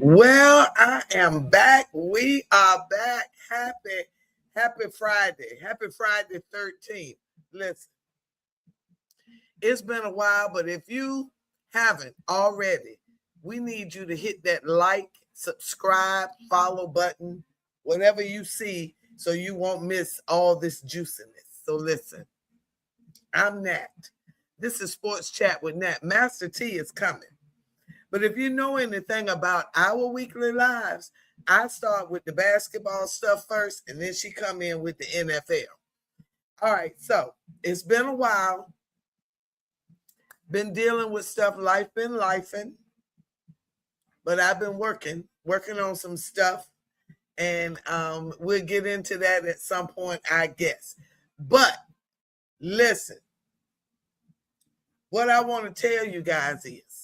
Well, I am back. We are back. Happy Friday. Happy Friday 13th. Listen, it's been a while, but if you haven't already, we need you to hit that like, subscribe, follow button, whatever you see, so you won't miss all this juiciness. So listen, I'm Nat. This is Sports Chat with Nat. Master T is coming. But if you know anything about our weekly lives, I start with the basketball stuff first, and then she come in with the NFL. All right, so it's been a while. Been dealing with stuff. Life been lifing. But I've been working on some stuff. And we'll get into that at some point, I guess. But listen, what I want to tell you guys is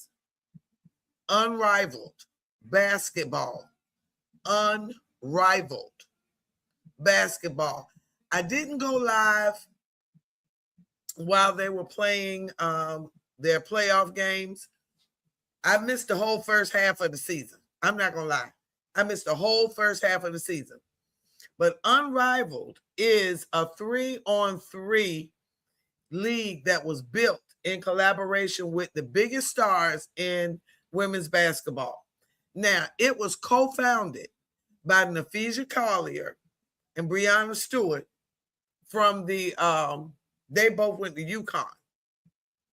unrivaled basketball. Unrivaled basketball. I didn't go live while they were playing their playoff games. I missed the whole first half of the season. I'm not going to lie. I missed the whole first half of the season. But Unrivaled is a 3-on-3 league that was built in collaboration with the biggest stars in women's basketball. Now, it was co-founded by Naphesia Collier and Breanna Stewart from the, they both went to UConn.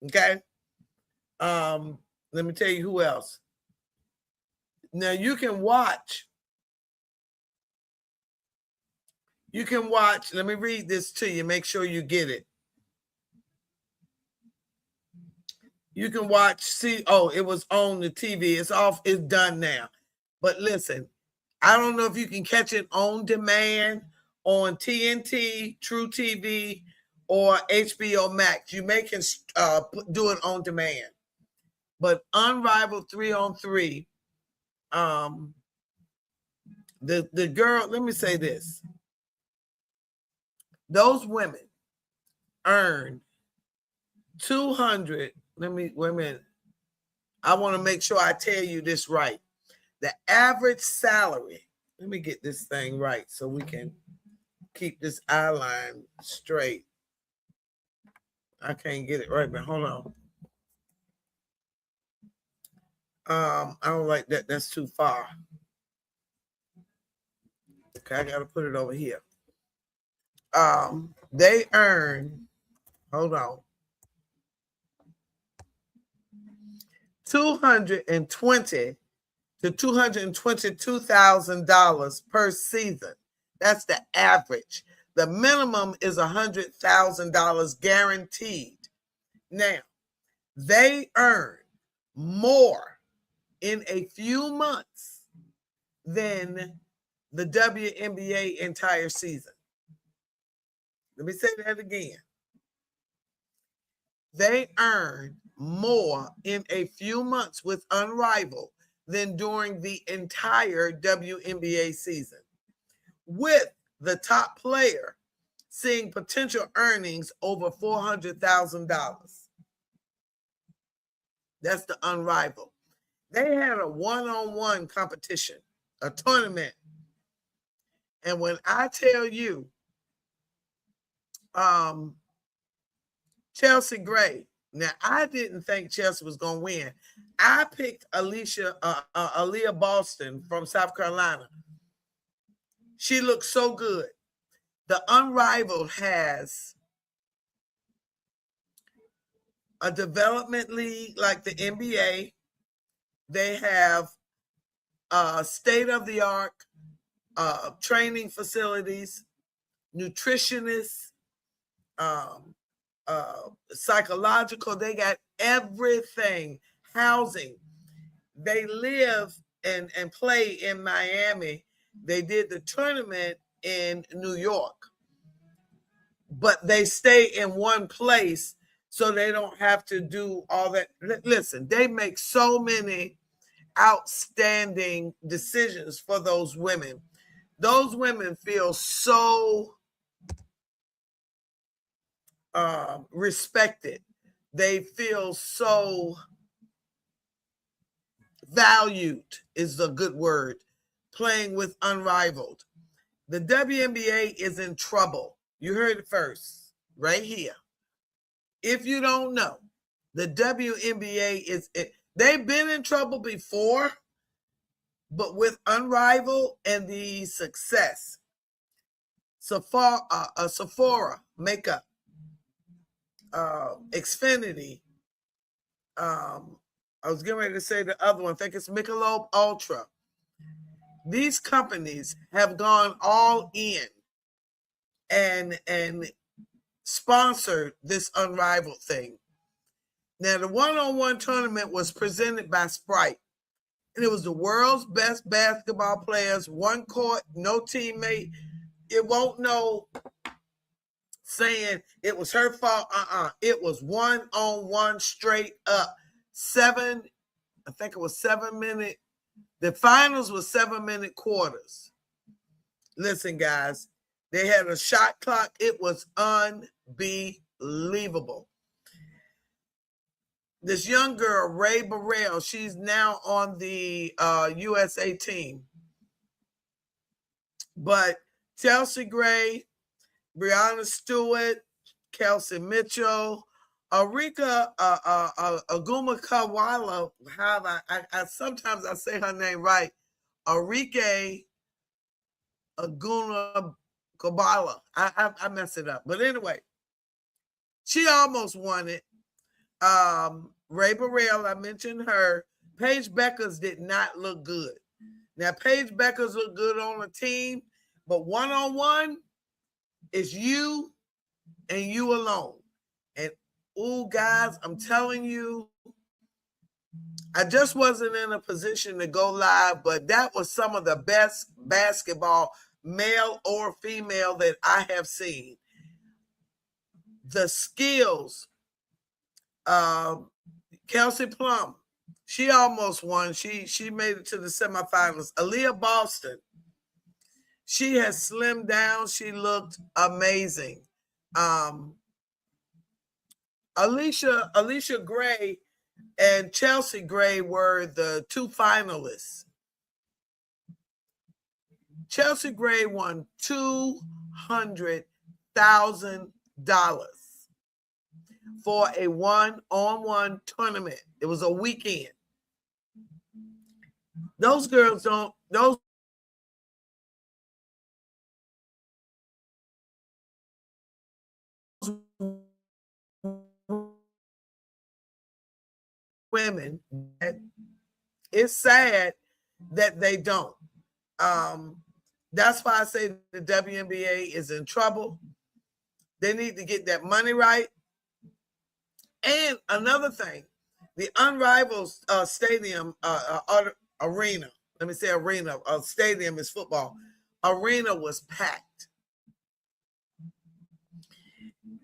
Okay? Let me tell you who else. Now, you can watch, let me read this to you, make sure you get it. You can watch, it was on the TV. It's off, it's done now. But listen, I don't know if you can catch it on demand on TNT, True TV, or HBO Max. You may can do it on demand. But Unrivaled 3-on-3, the girl, let me say this. Those women earn 200. Wait a minute. I want to make sure I tell you this right. The average salary, let me get this thing right so we can keep this eye line straight. I can't get it right, but hold on. I don't like that. That's too far. Okay, I got to put it over here. They earn, hold on, $220,000 to $222,000 per season. That's the average. The minimum is $100,000 guaranteed. Now, they earn more in a few months than the WNBA entire season. Let me say that again. They earn more in a few months with Unrivaled than during the entire WNBA season, with the top player seeing potential earnings over $400,000. That's the Unrivaled. They had a one-on-one competition, a tournament. And when I tell you, Chelsea Gray, now I didn't think Chelsea was going to win. I picked Aaliyah Boston from South Carolina. She looks so good. The Unrivaled has a development league like the NBA. They have state-of-the-art training facilities, nutritionists, psychological. They got everything. Housing. They live and play in Miami. They did the tournament in New York, but they stay in one place so they don't have to do all that. Listen, they make so many outstanding decisions for those women. Those women feel so respected. They feel so valued is a good word, playing with Unrivaled. The WNBA is in trouble. You heard it first, right here. If you don't know, the WNBA they've been in trouble before, but with Unrivaled and the success, Sephora makeup, Xfinity, I was getting ready to say the other one, I think it's Michelob Ultra. These companies have gone all in and sponsored this Unrivaled thing. Now, the one-on-one tournament was presented by Sprite, and it was the world's best basketball players, one court, no teammate. It won't know saying it was her fault. It was one-on-one straight up. I think it was 7 minute. The finals was 7 minute quarters. Listen, guys, they had a shot clock. It was unbelievable. This young girl, Ray Burrell, she's now on the USA team. But Chelsea Gray, Breonna Stewart, Kelsey Mitchell, Arika Agumakawa, sometimes I say her name right, Arike Aguna Kabala. I mess it up. But anyway, she almost won it. Ray Burrell, I mentioned her. Paige Beckers did not look good. Now, Paige Beckers looked good on a team, but one-on-one is you and you alone. And, guys, I'm telling you, I just wasn't in a position to go live, but that was some of the best basketball, male or female, that I have seen. The skills, Kelsey Plum, she almost won. She made it to the semifinals. Aaliyah Boston, she has slimmed down. She looked amazing. Alicia Gray and Chelsea Gray were the two finalists. Chelsea Gray won $200,000 for a one-on-one tournament. It was a weekend. Those girls don't, those women, it's sad that they don't. That's why I say the WNBA is in trouble. They need to get that money right. And another thing, the Unrivaled stadium arena, let me say arena, stadium is football, arena was packed.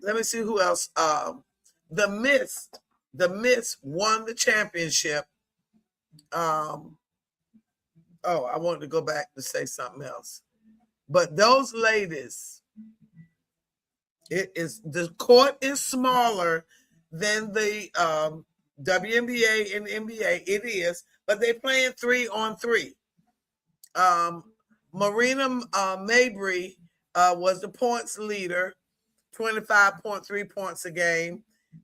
Let me see who else. The Mist won the championship. I wanted to go back to say something else. But those ladies, the court is smaller than the WNBA and NBA. It is, but they're playing 3-on-3. Marina Mabry was the points leader, 25.3 points a game.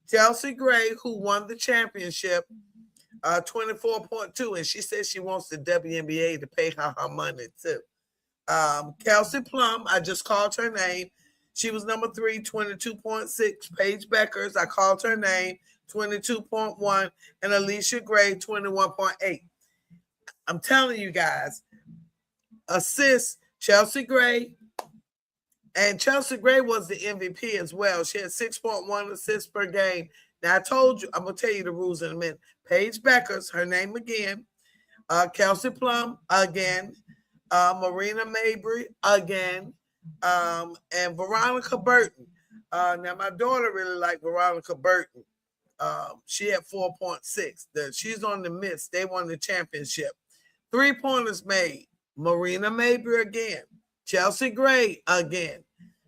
Chelsea Gray, who won the championship, 24.2, and she says she wants the WNBA to pay her money too. Kelsey Plum, I just called her name. She was number 3, 22.6. Paige Beckers, I called her name, 22.1. And Alicia Gray, 21.8. I'm telling you guys, assists, Chelsea Gray. And Chelsea Gray was the MVP as well. She had 6.1 assists per game. Now, I told you, I'm going to tell you the rules in a minute. Paige Beckers, her name again. Kelsey Plum, again. Marina Mabry, again. And Veronica Burton. Now, my daughter really liked Veronica Burton. She had 4.6. She's on the Mist. They won the championship. 3-pointers made. Marina Mabry again. Chelsea Gray again.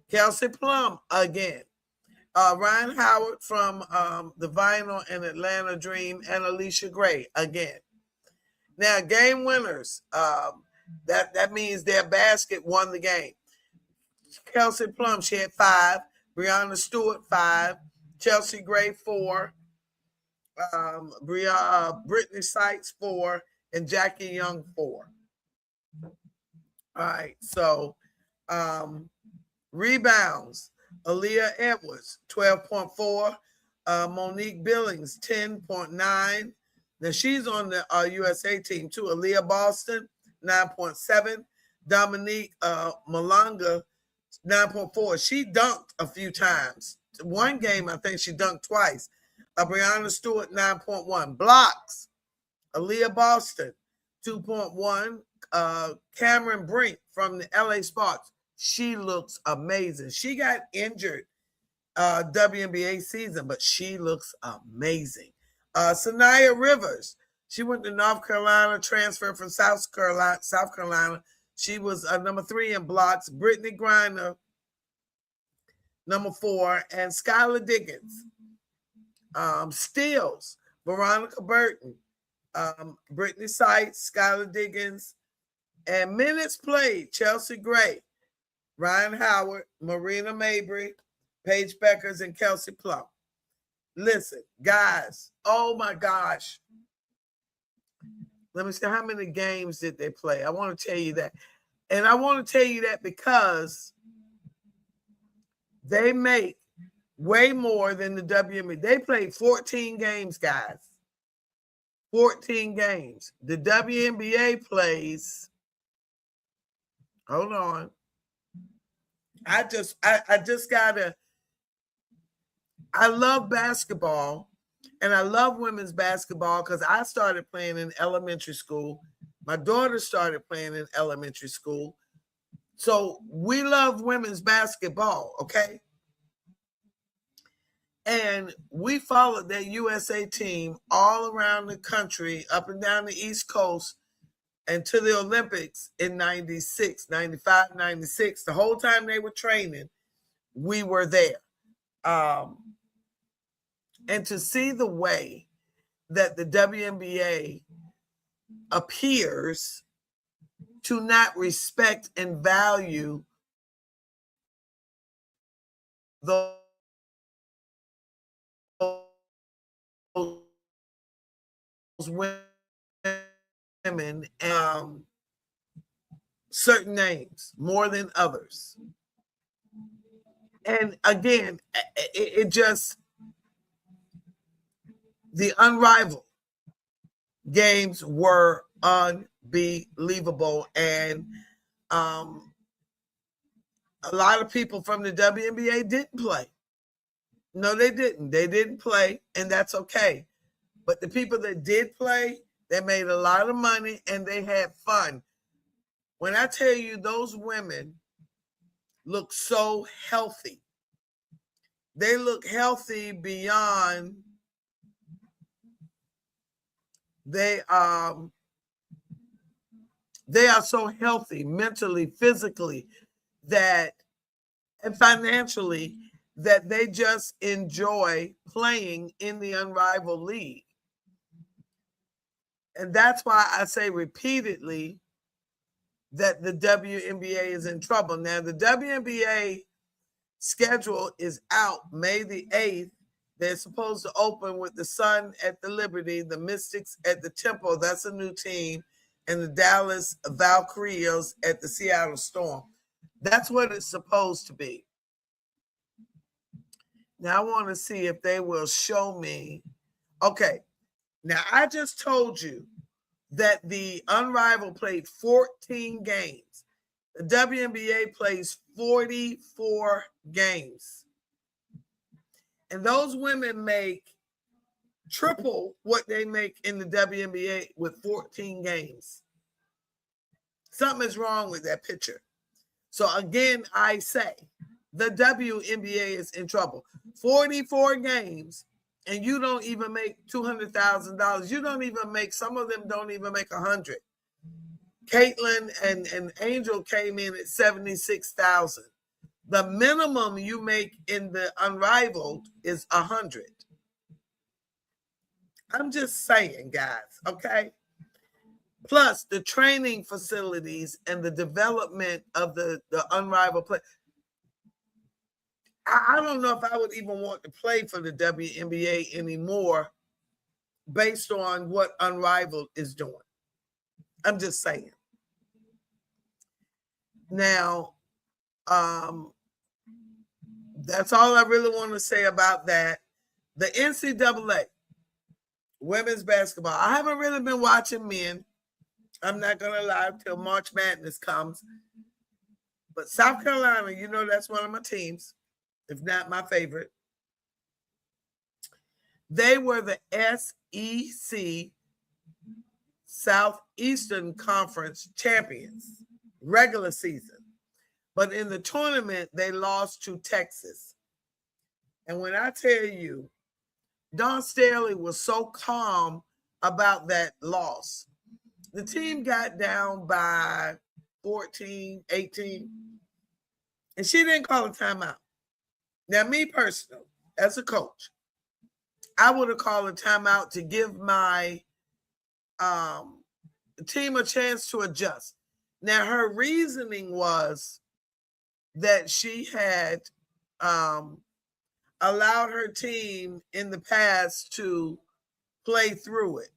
Kelsey Plum again. Ryan Howard from the Vinyl and Atlanta Dream, and Alicia Gray again. Now, game winners, that means their basket won the game. Kelsey Plum, she had 5. Breonna Stewart, 5. Chelsea Gray, 4. Brittany Sykes, 4. And Jackie Young, 4. All right, so rebounds. Aaliyah Edwards, 12.4. Monique Billings, 10.9. Now she's on the USA team too. Aaliyah Boston, 9.7. Dominique Malanga, 9.4. She dunked a few times. One game, I think she dunked twice. Breonna Stewart, 9.1. Blocks. Aaliyah Boston, 2.1. Cameron Brink from the LA Sparks. She looks amazing. She got injured WNBA season, but she looks amazing. Sanaya Rivers, she went to North Carolina, transferred from South Carolina. She was number 3 in blocks. Brittany Griner, number 4, and Skylar Diggins. Steals, Veronica Burton, Brittany Sykes, Skylar Diggins, and minutes played, Chelsea Gray, Ryan Howard, Marina Mabry, Paige Beckers, and Kelsey Plum. Listen, guys, oh my gosh. Let me see, how many games did they play? I want to tell you that. And I want to tell you that because they make way more than the WNBA. They played 14 games, guys. 14 games. The WNBA plays, hold on. I love basketball, and I love women's basketball because I started playing in elementary school. My daughter started playing in elementary school. So we love women's basketball, okay? And we followed that USA team all around the country, up and down the East Coast, and to the Olympics in 96, 95, 96. The whole time they were training, we were there. And to see the way that the WNBA appears to not respect and value those women and certain names more than others. And again, it just, the Unrivaled games were unbelievable. And a lot of people from the WNBA didn't play. No, they didn't. They didn't play, and that's okay. But the people that did play, they made a lot of money and they had fun. When I tell you those women look so healthy, they look healthy beyond, they are so healthy mentally, physically, that, and financially, that they just enjoy playing in the Unrivaled League. And that's why I say repeatedly that the WNBA is in trouble. Now, the WNBA schedule is out May the 8th. They're supposed to open with the Sun at the Liberty, the Mystics at the Temple, that's a new team, and the Dallas Valkyries at the Seattle Storm. That's what it's supposed to be. Now, I want to see if they will show me. Okay. Now, I just told you that the Unrivaled played 14 games. The WNBA plays 44 games. And those women make triple what they make in the WNBA with 14 games. Something is wrong with that picture. So again, I say the WNBA is in trouble. 44 games, and you don't even make $200,000. You don't even make, some of them don't even make 100. Caitlin and Angel came in at 76,000. The minimum you make in the Unrivaled is 100. I'm just saying, guys, okay? plus the training facilities and the development of the unrivaled play. I don't know if I would even want to play for the WNBA anymore based on what Unrivaled is doing. I'm just saying. Now, that's all I really want to say about that. The NCAA women's basketball. I haven't really been watching men. I'm not going to lie till March Madness comes. But South Carolina, you know, that's one of my teams, if not my favorite. They were the SEC Southeastern Conference champions, regular season. But in the tournament, they lost to Texas. And when I tell you, Don Staley was so calm about that loss. The team got down by 14, 18, and she didn't call a timeout. Now, me personally, as a coach, I would have called a timeout to give my team a chance to adjust. Now, her reasoning was that she had allowed her team in the past to play through it.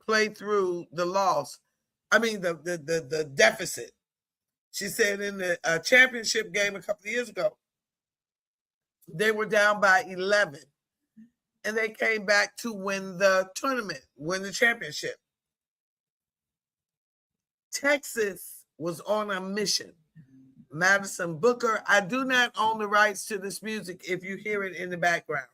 Play through the loss. I mean, the deficit. She said in the championship game a couple of years ago, they were down by 11. And they came back to win the tournament, win the championship. Texas was on a mission. Madison Booker, I do not own the rights to this music if you hear it in the background.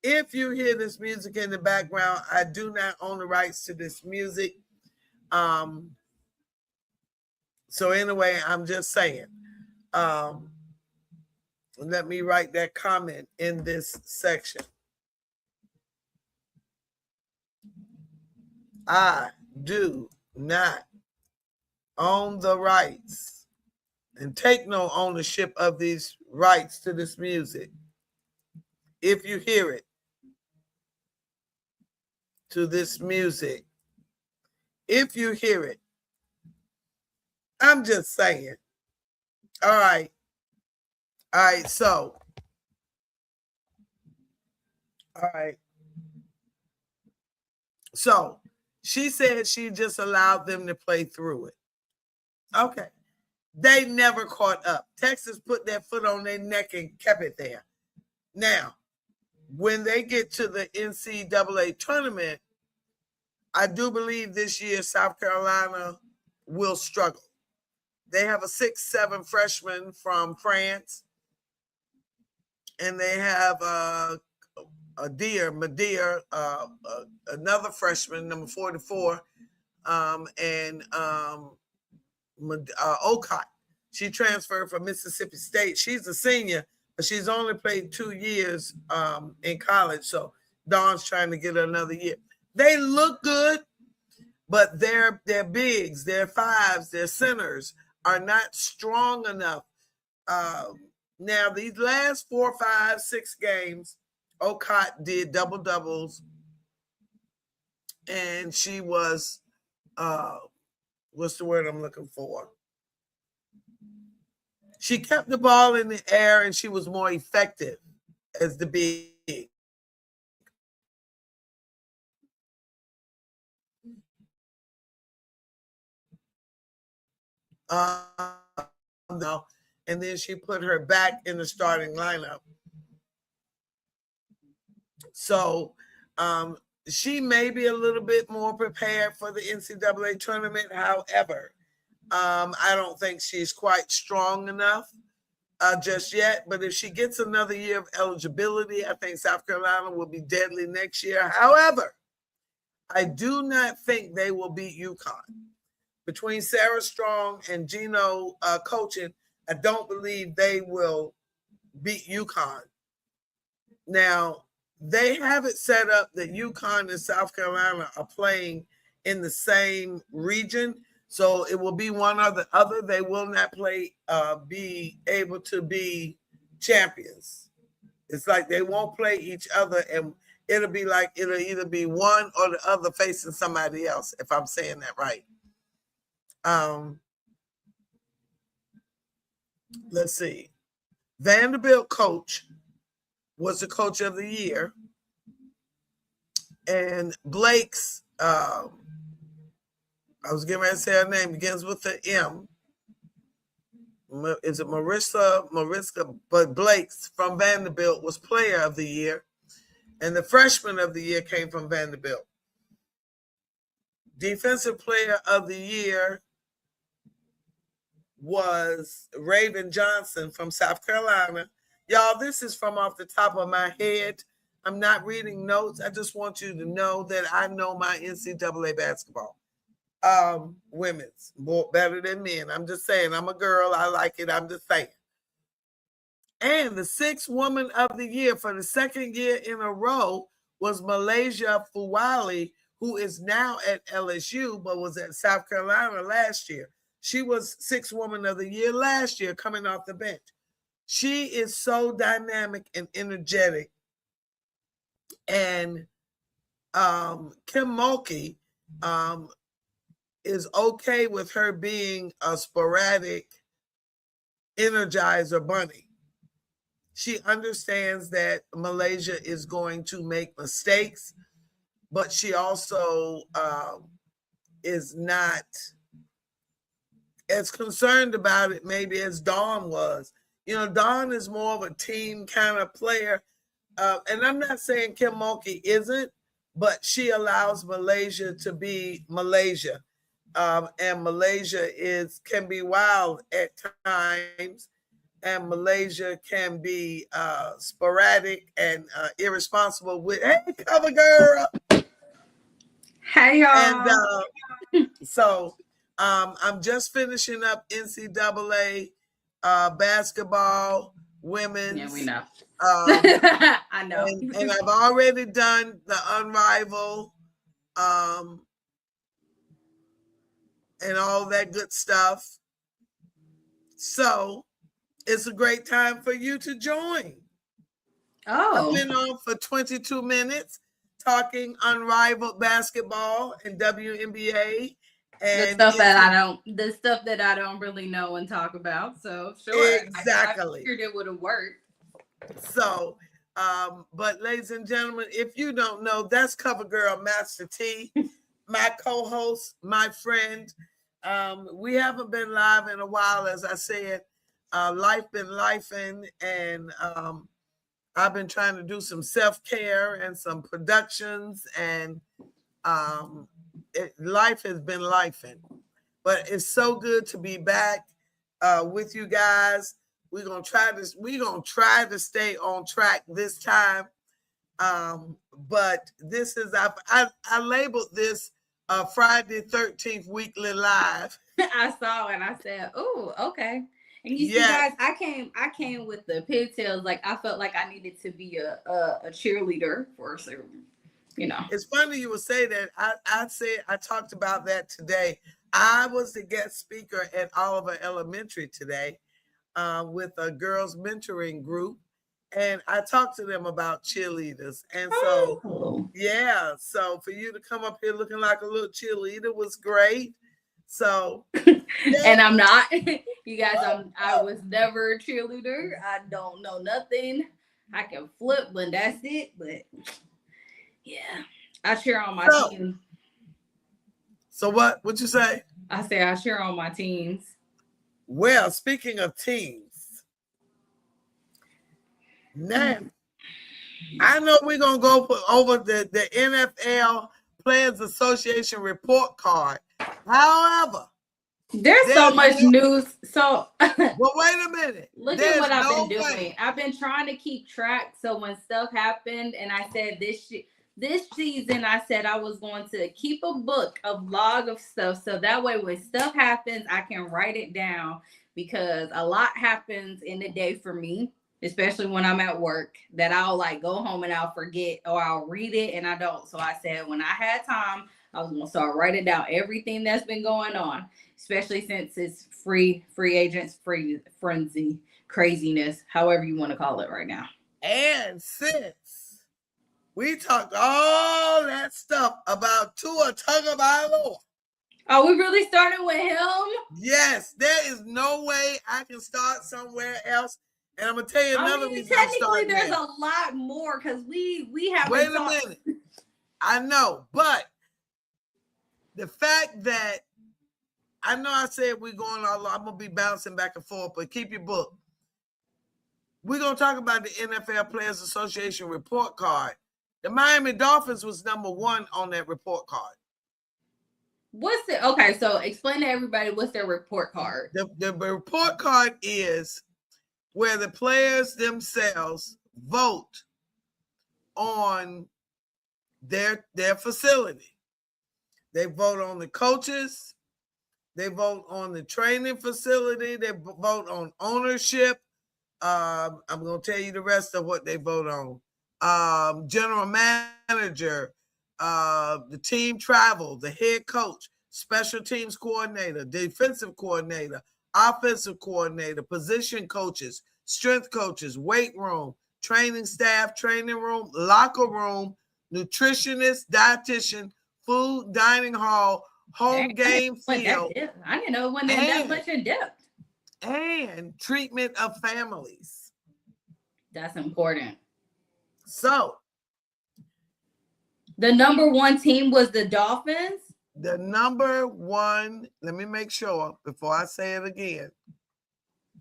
If you hear this music in the background, I do not own the rights to this music. So anyway, I'm just saying. Let me write that comment in this section. I do not own the rights and take no ownership of these rights to this music. If you hear it, to this music, if you hear it, I'm just saying. All right. All right. So, all right. So she said she just allowed them to play through it. Okay. They never caught up. Texas put their foot on their neck and kept it there. Now, when they get to the NCAA tournament, I do believe this year South Carolina will struggle. They have a 6'7" freshman from France, and they have Madeir, another freshman, number 44, and Ocott. She transferred from Mississippi State. She's a senior, but she's only played 2 years in college. So Dawn's trying to get her another year. They look good, but their bigs, their fives, their centers are not strong enough. Now, these last 4, 5, 6 games, Ocott did double doubles, and she was, what's the word I'm looking for? She kept the ball in the air, and she was more effective as the big. And then she put her back in the starting lineup. So she may be a little bit more prepared for the NCAA tournament. However, I don't think she's quite strong enough just yet. But if she gets another year of eligibility, I think South Carolina will be deadly next year. However, I do not think they will beat UConn. Between Sarah Strong and Gino coaching, I don't believe they will beat UConn. Now, they have it set up that UConn and South Carolina are playing in the same region. So it will be one or the other. They will not play, be able to be champions. It's like they won't play each other, and it'll be like it'll either be one or the other facing somebody else, if I'm saying that right. Let's see. Vanderbilt coach was the coach of the year, and Blake's I was getting ready to say her name, begins with the M. Is it Mariska? But Blake's from Vanderbilt was player of the year, and the freshman of the year came from Vanderbilt. Defensive player of the year was Raven Johnson from South Carolina. Y'all, this is from off the top of my head. I'm not reading notes. I just want you to know that I know my NCAA basketball. Women's more better than men. I'm just saying, I'm a girl. I like it. I'm just saying. And the sixth woman of the year for the second year in a row was Malaysia Fuwali, who is now at LSU, but was at South Carolina last year. She was sixth woman of the year last year, coming off the bench. She is so dynamic and energetic. And Kim Mulkey is okay with her being a sporadic energizer bunny. She understands that Malaysia is going to make mistakes, but she also is not as concerned about it maybe as Dawn was. You know, Dawn is more of a team kind of player. And I'm not saying Kim Mulkey isn't, but she allows Malaysia to be Malaysia. And Malaysia can be wild at times, and Malaysia can be sporadic and irresponsible with, hey, cover girl. Hey, y'all. And so I'm just finishing up NCAA basketball, women's. Yeah, we know. I know. And I've already done the Unrivaled and all that good stuff. So it's a great time for you to join. Oh. I've been on for 22 minutes talking Unrivaled basketball and WNBA. And the stuff that I don't really know and talk about. So sure. Exactly. I figured it would have worked. So, but ladies and gentlemen, if you don't know, that's Cover Girl Master T, my co-host, my friend. We haven't been live in a while, as I said. Life been lifing, and I've been trying to do some self-care and some productions, and life has been lifing. But it's so good to be back with you guys. We're gonna try to stay on track this time. But this is I labeled this Friday 13th weekly live. I saw and I said, "Oh, okay." And you see, guys, I came with the pigtails. Like I felt like I needed to be a cheerleader for a certain, you know. It's funny you would say that. I talked about that today. I was the guest speaker at Oliver Elementary today with a girls mentoring group, and I talked to them about cheerleaders. And so, yeah, so for you to come up here looking like a little cheerleader was great. So, and I'm not, you guys. I was never a cheerleader. I don't know nothing. I can flip, but that's it. But yeah, I cheer on my team. So what'd you say? I say I cheer on my teams. Well, speaking of teams, now I know we're gonna go over the NFL Players Association report card. However, there's so much news. So, well, wait a minute. Look at what I've been doing. I've been trying to keep track. So when stuff happened, and I said this season, I said I was going to keep a book of log of stuff, so that way when stuff happens, I can write it down, because a lot happens in the day for me, especially when I'm at work, that I'll like go home and I'll forget, or I'll read it and I don't. So I said when I had time, I was gonna start writing down everything that's been going on, especially since it's free agents, frenzy, craziness, however you want to call it right now. And since we talked all that stuff about Tua Tagovailoa, are we really starting with him? yes, there is no way I can start somewhere else. And I'm gonna tell you another reason I'm technically, starting there's there. a lot more because we haven't. Wait a minute. I know, but the fact that I know I said we're going all, I'm gonna be bouncing back and forth, but keep your book. We're gonna talk about the NFL Players Association report card. The Miami Dolphins was number 1 on that report card. What's it? Okay, so explain to everybody what's their report card. The report card is where the players themselves vote on their facility. They vote on the coaches. They vote on the training facility. They vote on ownership. I'm going to tell you the rest of what they vote on. General manager, the team travel, the head coach, special teams coordinator, defensive coordinator, offensive coordinator, position coaches, strength coaches, weight room, training staff, training room, locker room, nutritionist, dietitian, food, dining hall, home game field. I didn't know it went that much in depth. And treatment of families. That's important. So, the number 1 team was the Dolphins? The number 1, let me make sure before I say it again.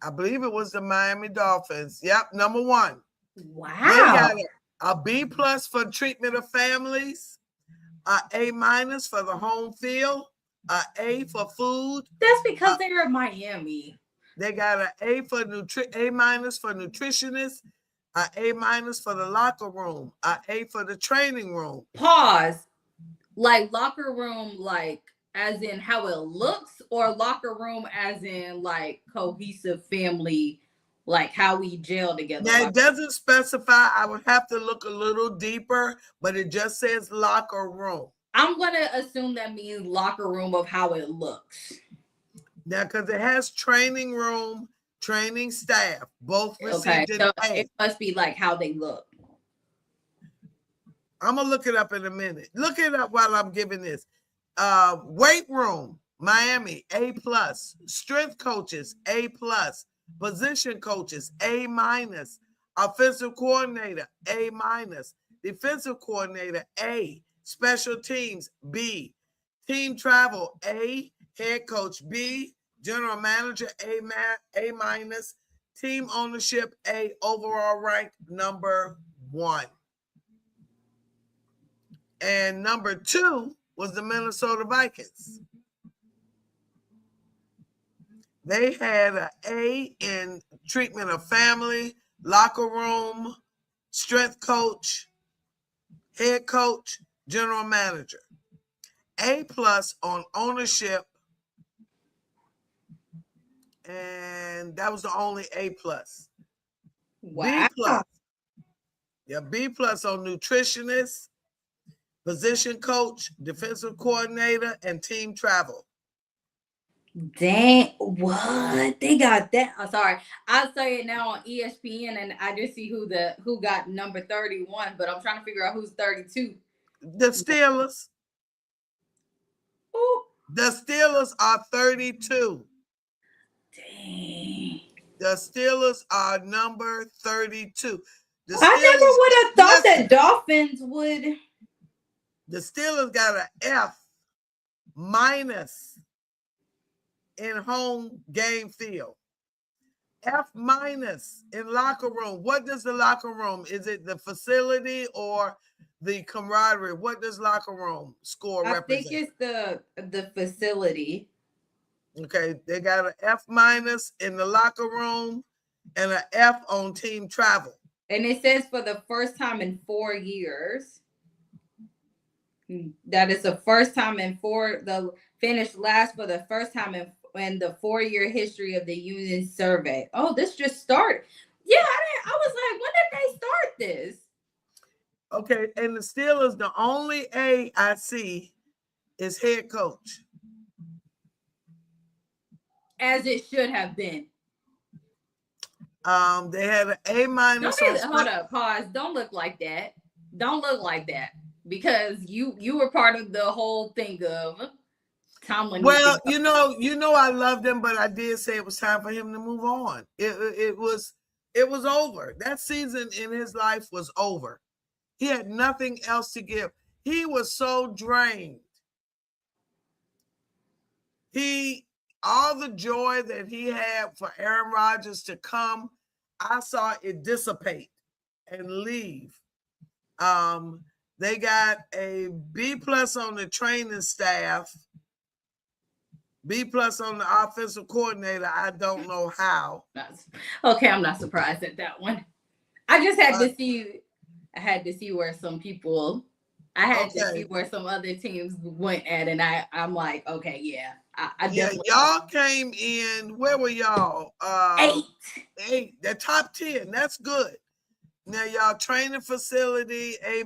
I believe it was the Miami Dolphins. Yep, number 1. Wow. They got a B+ for treatment of families, a A- for the home field, a A for food. That's because they're in Miami. They got an A for A- for nutritionists, a A- for the locker room, a A for the training room. Pause. Like locker room, like as in how it looks, or locker room as in like cohesive family, like how we gel together. Now, it doesn't specify. I would have to look a little deeper, but it just says locker room. I'm going to assume that means locker room of how it looks. Now, because it has training room, training staff, both received so it must be like how they look. I'm going to look it up in a minute. Look it up while I'm giving this. Weight room, Miami, A+. Strength coaches, A+. Position coaches, A-. Offensive coordinator, A-. Defensive coordinator, A. Special teams, B. Team travel, A. Head coach, B. General manager, A-. Team ownership, A. Overall rank, number 1. And number 2 was the Minnesota Vikings. They had an A in treatment of family, locker room, strength coach, head coach, general manager. A+ on ownership, and that was the only A+. Wow. B+. Yeah, B+ on nutritionist, position coach, defensive coordinator, and team travel. Dang, what? They got that. I'm sorry. I'll say it now on ESPN, and I just see who got number 31, but I'm trying to figure out who's 32. The Steelers. Ooh. The Steelers are 32. Dang. The Steelers are number 32. I never would have thought that Dolphins would. The Steelers got an F- in home game field. F- in locker room. What does the locker room? Is it the facility or the camaraderie? What does locker room score represent? I think it's the facility. Okay, they got an F- in the locker room and an F on team travel. And it says for the first time in 4 years. That is the first time the finished last for the first time in the 4-year history of the union survey. Oh, this just started. Yeah, I was like, when did they start this? Okay, and the Steelers, the only A I see is head coach. As it should have been. They had an A minus. Hold up, pause. Don't look like that. Don't look like that because you were part of the whole thing of Tomlin. Well, you know, I loved him, but I did say it was time for him to move on. It was over. That season in his life was over. He had nothing else to give. He was so drained. All the joy that he had for Aaron Rodgers to come, I saw it dissipate and leave. They got a B+ on the training staff, B+ on the offensive coordinator. I don't know how. Okay, I'm not surprised at that one. I just had to see. I had to see where some people. I had to see where some other teams went at, and I'm like, okay, yeah. I definitely. Y'all came in. Where were y'all? 8. The top 10. That's good. Now y'all training facility, A-,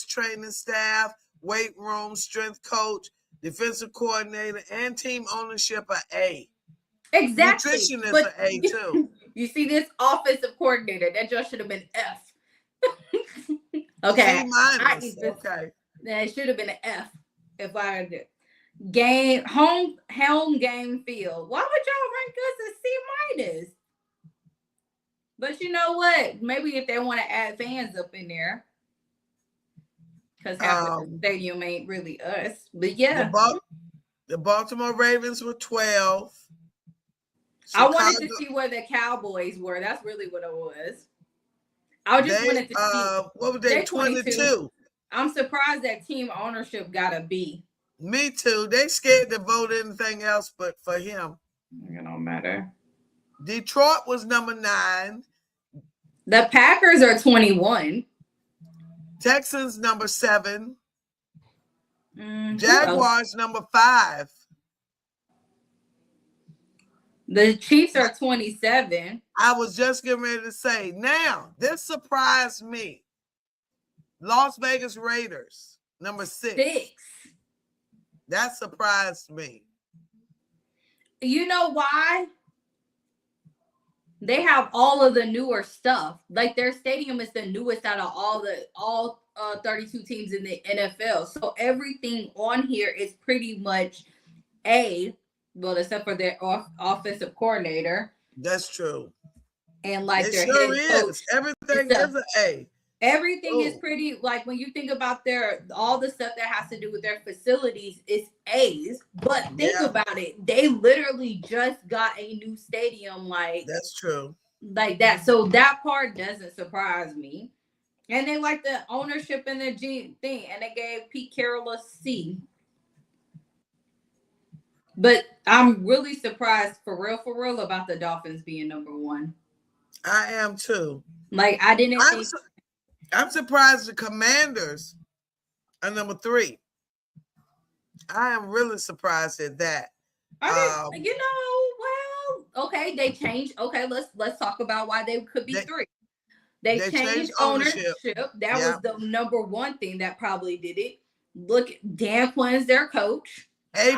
training staff, weight room, strength coach, defensive coordinator, and team ownership are A. Exactly. Nutrition is an A too. You see this offensive coordinator, that just should have been F. Okay. A-. Okay. That should have been an F if I had home game field. Why would y'all rank us as C-? But you know what? Maybe if they want to add fans up in there, because half of the stadium ain't really us. But yeah, the Baltimore Ravens were 12. Chicago, I wanted to see where the Cowboys were. That's really what it was. I just wanted to see. What were they? 22. I'm surprised that team ownership got a B. Me too. They scared to vote anything else but for him. It don't matter. Detroit was number 9. The Packers are 21. Texans number 7. Jaguars number 5. The Chiefs are 27. I was just getting ready to say. Now, this surprised me. Las Vegas Raiders number 6. That surprised me. You know why? They have all of the newer stuff. Like their stadium is the newest out of all 32 teams in the NFL. So everything on here is pretty much A, well, except for their offensive coordinator. That's true. And like their sure head coach. Everything is an A. Everything is pretty, like when you think about all the stuff that has to do with their facilities, it's A's. But think about it. They literally just got a new stadium. Like that's true. Like that. So that part doesn't surprise me. And they like the ownership and the G thing. And they gave Pete Carroll a C. But I'm really surprised for real about the Dolphins being number 1. I am too. Like I didn't think. I'm surprised the Commanders are number 3. I am really surprised at that. Okay, they changed. Okay, let's talk about why they could be 3. They changed ownership. That was the number 1 thing that probably did it. Look, Dan Quinn's their coach. A+,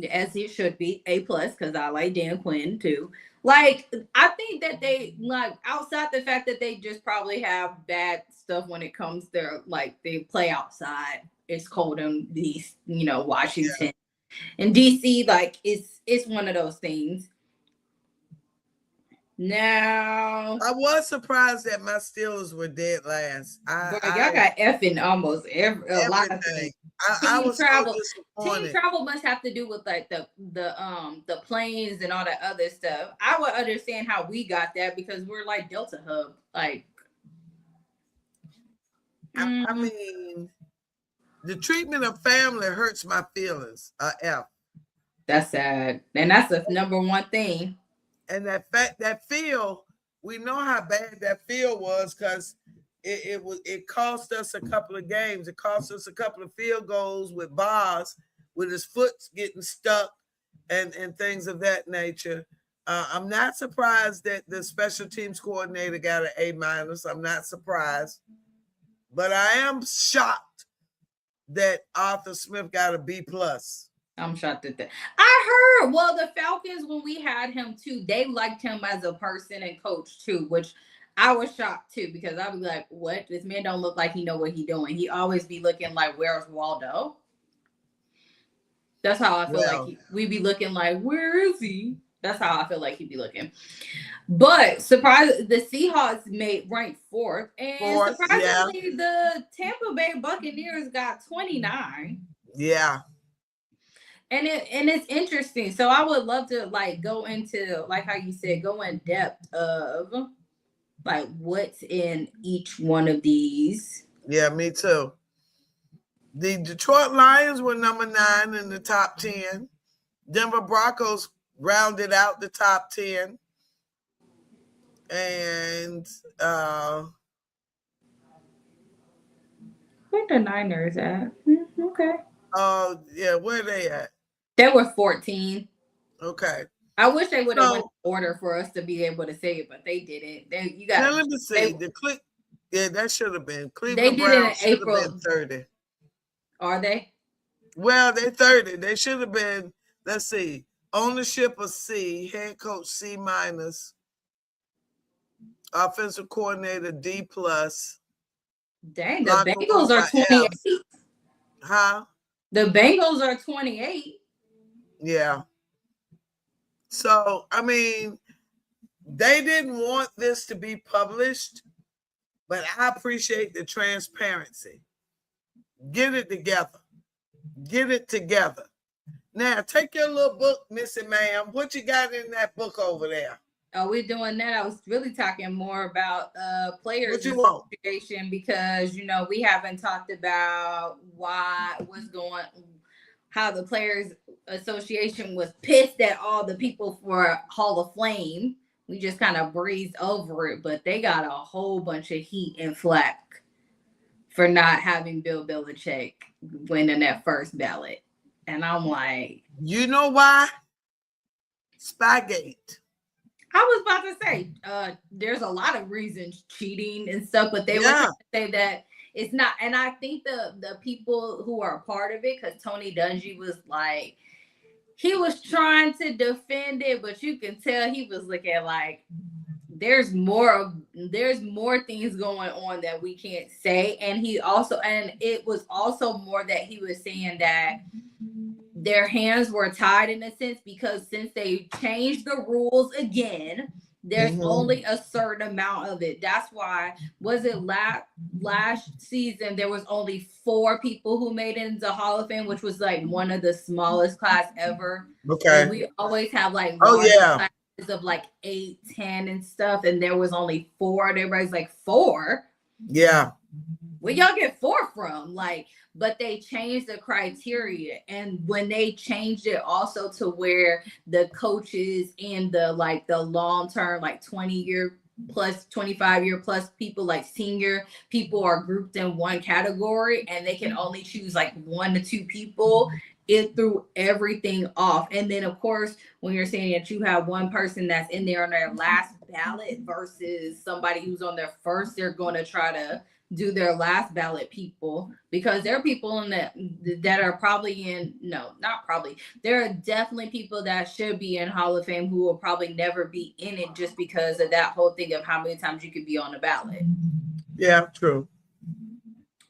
as it should be, A+, because I like Dan Quinn too. Like, I think that they, like, outside the fact that they just probably have bad stuff when it comes to, like, they play outside. It's cold in these, Washington. Yeah. And DC, like, it's one of those things. Now, I was surprised that my Steelers were dead last. Y'all got effing almost a lot of things. Team travel must have to do with like the planes and all that other stuff. I would understand how we got that because we're like Delta Hub. Like, I mean, the treatment of family hurts my feelings. F. That's sad, and that's the number 1 thing. And that field, we know how bad that field was because it cost us a couple of games. It cost us a couple of field goals with Boz, with his foot getting stuck and things of that nature. I'm not surprised that the special teams coordinator got an A-. I'm not surprised. But I am shocked that Arthur Smith got a B+. I'm shocked at that. I heard, well, the Falcons, when we had him too, they liked him as a person and coach too, which I was shocked too, because I was like, what? This man don't look like he know what he doing. He always be looking like, where's Waldo? That's how I feel like we be looking like, where is he? That's how I feel like he'd be looking. But surprise, the Seahawks ranked fourth, and surprisingly, the Tampa Bay Buccaneers got 29. Yeah. And it's interesting. So I would love to like go into, like how you said, go in depth of like what's in each one of these. Yeah, me too. The Detroit Lions were number 9 in the top 10. Denver Broncos rounded out the top 10. And where the Niners at? Okay. Yeah, where are they at? They were 14. Okay. I wish they would have went in order for us to be able to say it, but they didn't. Now let me see. That should have been They Cleveland did Browns it in April. 30. Are they? Well, they 30. They should have been, let's see, ownership of C, head coach C-, offensive coordinator D+. Dang, the Bengals are 28. Huh? The Bengals are 28. Yeah. So, I mean, they didn't want this to be published, but I appreciate the transparency. Get it together. Get it together. Now, take your little book, Missy Ma'am. What you got in that book over there? Oh, we're doing that. I was really talking more about players association because, you know, we haven't talked about how the Players Association was pissed at all the people for Hall of Fame. We just kind of breezed over it, but they got a whole bunch of heat and flack for not having Bill Belichick winning that first ballot. And I'm like, you know why? Spygate. I was about to say, there's a lot of reasons, cheating and stuff, but they were trying to say that it's not. And I think the people who are a part of it, because Tony Dungy was like, he was trying to defend it, but you can tell he was looking like there's more things going on that we can't say. And it was also more that he was saying that their hands were tied in a sense, because since they changed the rules again, there's only a certain amount of it. That's why, was it last season, there was only 4 people who made it into Hall of Fame, which was like one of the smallest class ever. Okay. And we always have like classes of like 8, 10 and stuff, and there was only 4, and everybody's like, 4? Yeah. Where y'all get 4 from? Like, but they changed the criteria, and when they changed it also to where the coaches and the long-term, like 20-year plus, 25-year plus people, like senior people, are grouped in one category, and they can only choose like 1 to 2 people, it threw everything off. And then of course, when you're saying that you have one person that's in there on their last ballot versus somebody who's on their first, they're going to try to do their last ballot people, because there are people in that are probably there are definitely people that should be in Hall of Fame who will probably never be in it, just because of that whole thing of how many times you could be on the ballot. Yeah, true.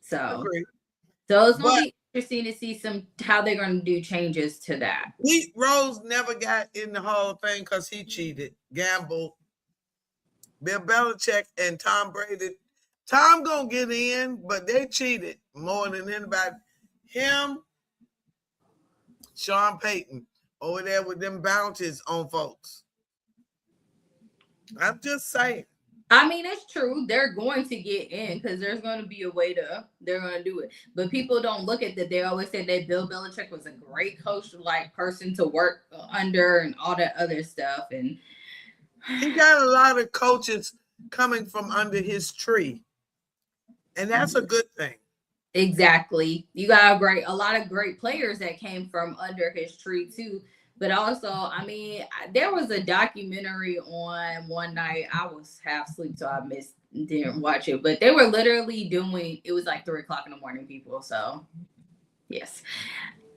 So it's going to be interesting to see how they're going to do changes to that. Pete Rose never got in the Hall of Fame because he cheated, gambled. Bill Belichick and Tom Brady. Tom gonna get in, but they cheated more than anybody. Him, Sean Payton, over there with them bounties on folks. I'm just saying. I mean, it's true. They're going to get in because there's going to be a way they're going to do it. But people don't look at that. They always say that Bill Belichick was a great coach, like person to work under and all that other stuff. And he got a lot of coaches coming from under his tree. And that's a good thing. Exactly. You got a lot of great players that came from under his tree too. But also, I mean, there was a documentary on one night. I was half asleep, so I didn't watch it. But they were literally it was like 3:00 in the morning, people. So, yes.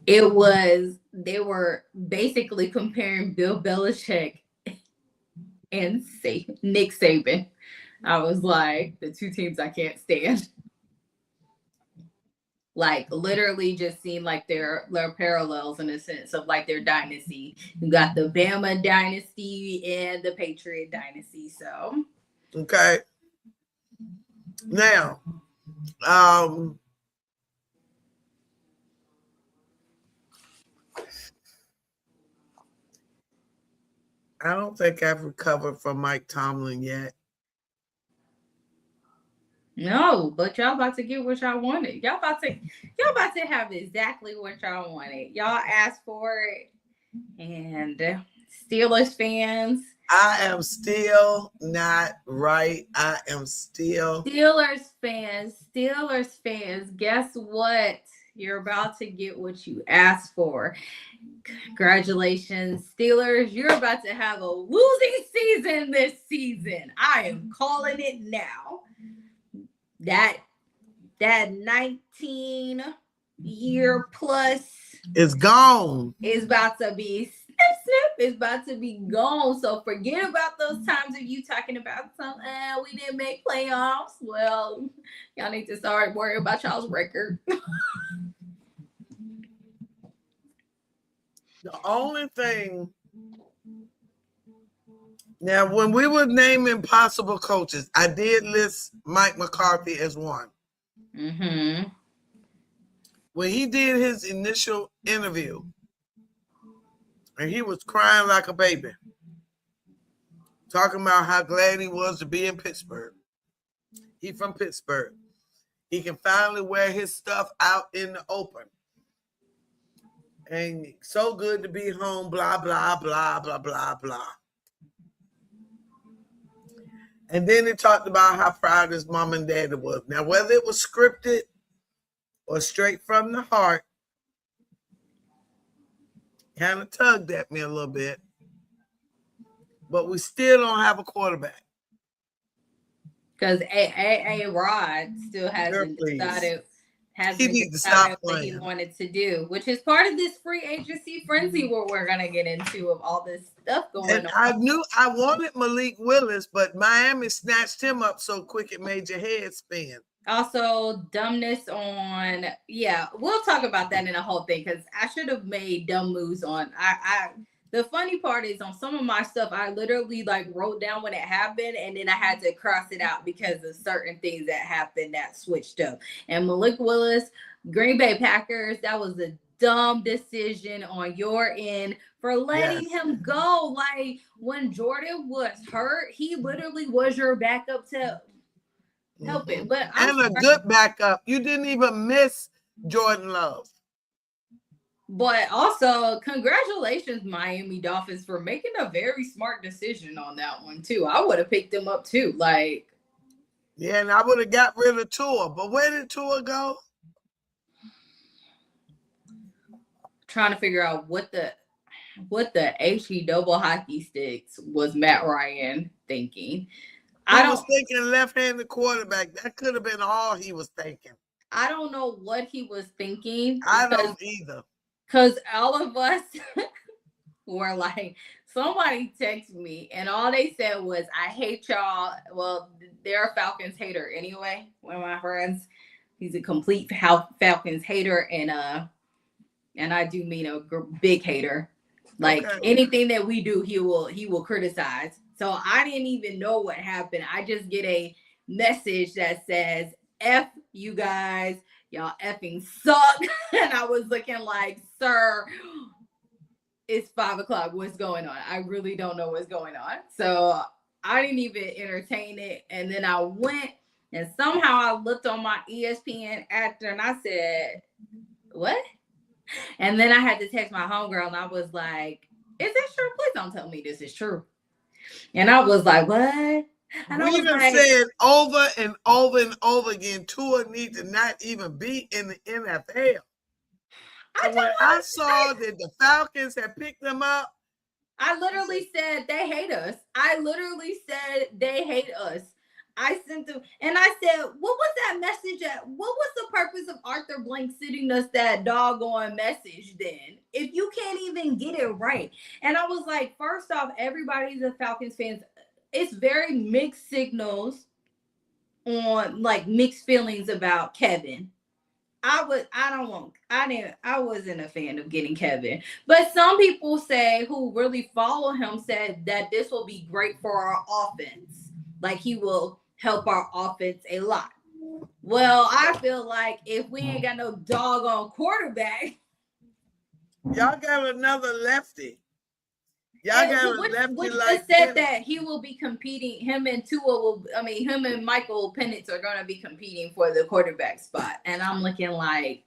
They were basically comparing Bill Belichick and Nick Saban. I was like, the two teams I can't stand. Like literally just seem like they're parallels in a sense of like their dynasty. You got the Bama dynasty and the Patriot dynasty. So okay. Now, I don't think I've recovered from Mike Tomlin yet. no, but y'all about to get what y'all wanted. Y'all about to have exactly what y'all wanted. Y'all asked for it. And Steelers fans. I am still not right. I am still Steelers fans. Guess what? You're about to get what you asked for. Congratulations, Steelers. You're about to have a losing season this season. I am calling it now. That 19-year plus is gone. Is about to be snip. Is about to be gone. So forget about those times of you talking about we didn't make playoffs. Well, y'all need to start worrying about y'all's record. The only thing now, when we were naming possible coaches, I did list Mike McCarthy as one. Mm-hmm. When he did his initial interview, and he was crying like a baby, talking about how glad he was to be in Pittsburgh. He from Pittsburgh. He can finally wear his stuff out in the open. And so good to be home, blah, blah, blah, blah, blah, blah. And then he talked about how proud his mom and dad was. Now, whether it was scripted or straight from the heart, kind of tugged at me a little bit. But we still don't have a quarterback. Because A. Rod still hasn't decided what he wanted to do, which is part of this free agency frenzy where we're going to get into of all this stuff going on. I knew I wanted Malik Willis, but Miami snatched him up so quick it made your head spin. Also, dumbness on, we'll talk about that in a whole thing because I should have made dumb moves on. The funny part is on some of my stuff, I literally like wrote down when it happened and then I had to cross it out because of certain things that happened that switched up. And Malik Willis, Green Bay Packers, that was a dumb decision on your end for letting him go. Like when Jordan was hurt, he literally was your backup to help it. But a good backup. You didn't even miss Jordan Love. But also, congratulations, Miami Dolphins, for making a very smart decision on that one, too. I would have picked them up, too. Like, yeah, and I would have got rid of Tua. But where did Tua go? Trying to figure out what the HE double hockey sticks was Matt Ryan thinking. I was thinking left-handed quarterback. That could have been all he was thinking. I don't know what he was thinking. I don't either. Because all of us were like, somebody texted me and all they said was, I hate y'all. Well, they're a Falcons hater anyway. One of my friends, he's a complete Falcons hater. And I do mean a big hater. Like anything that we do, he will criticize. So I didn't even know what happened. I just get a message that says, F you guys. Y'all effing suck. And I was looking like, sir, it's 5:00. What's going on? I really don't know what's going on. So I didn't even entertain it. And then I went and somehow I looked on my ESPN after and I said, what? And then I had to text my homegirl and I was like, is this true? Please don't tell me this is true. And I was like, what? And we even said over and over and over again, Tua need to not even be in the NFL. And when I saw that the Falcons had picked them up, I literally said they hate us. I sent them and I said, what was that message at? What was the purpose of Arthur Blank sending us that doggone message then? If you can't even get it right. And I was like, first off, everybody's a Falcons fans. It's very mixed signals on like mixed feelings about Kevin. I wasn't a fan of getting Kevin. But some people say who really follow him said that this will be great for our offense. Like he will help our offense a lot. Well, I feel like if we ain't got no doggone quarterback. Y'all got another lefty. Y'all got a lefty which like said that he will be competing. Him and Michael Penix are going to be competing for the quarterback spot. And I'm looking like,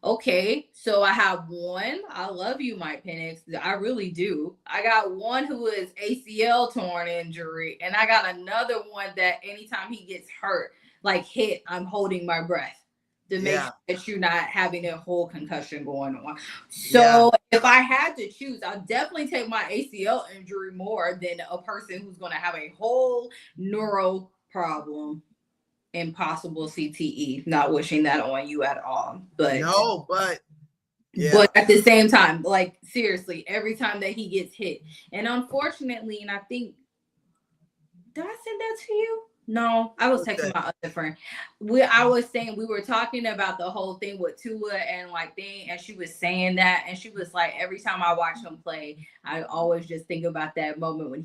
okay, so I have one. I love you, Mike Penix. I really do. I got one who is ACL torn injury, and I got another one that anytime he gets hurt, like hit, I'm holding my breath to make sure that you're not having a whole concussion going on. So if I had to choose, I'll definitely take my ACL injury more than a person who's going to have a whole neuro problem and possible CTE. Not wishing that on you at all. But no, but but at the same time, like seriously, every time that he gets hit. And unfortunately, and I think, did I send that to you? No, I was texting my other friend. I was saying we were talking about the whole thing with Tua and like thing, and she was saying that, and she was like, every time I watch him play, I always just think about that moment when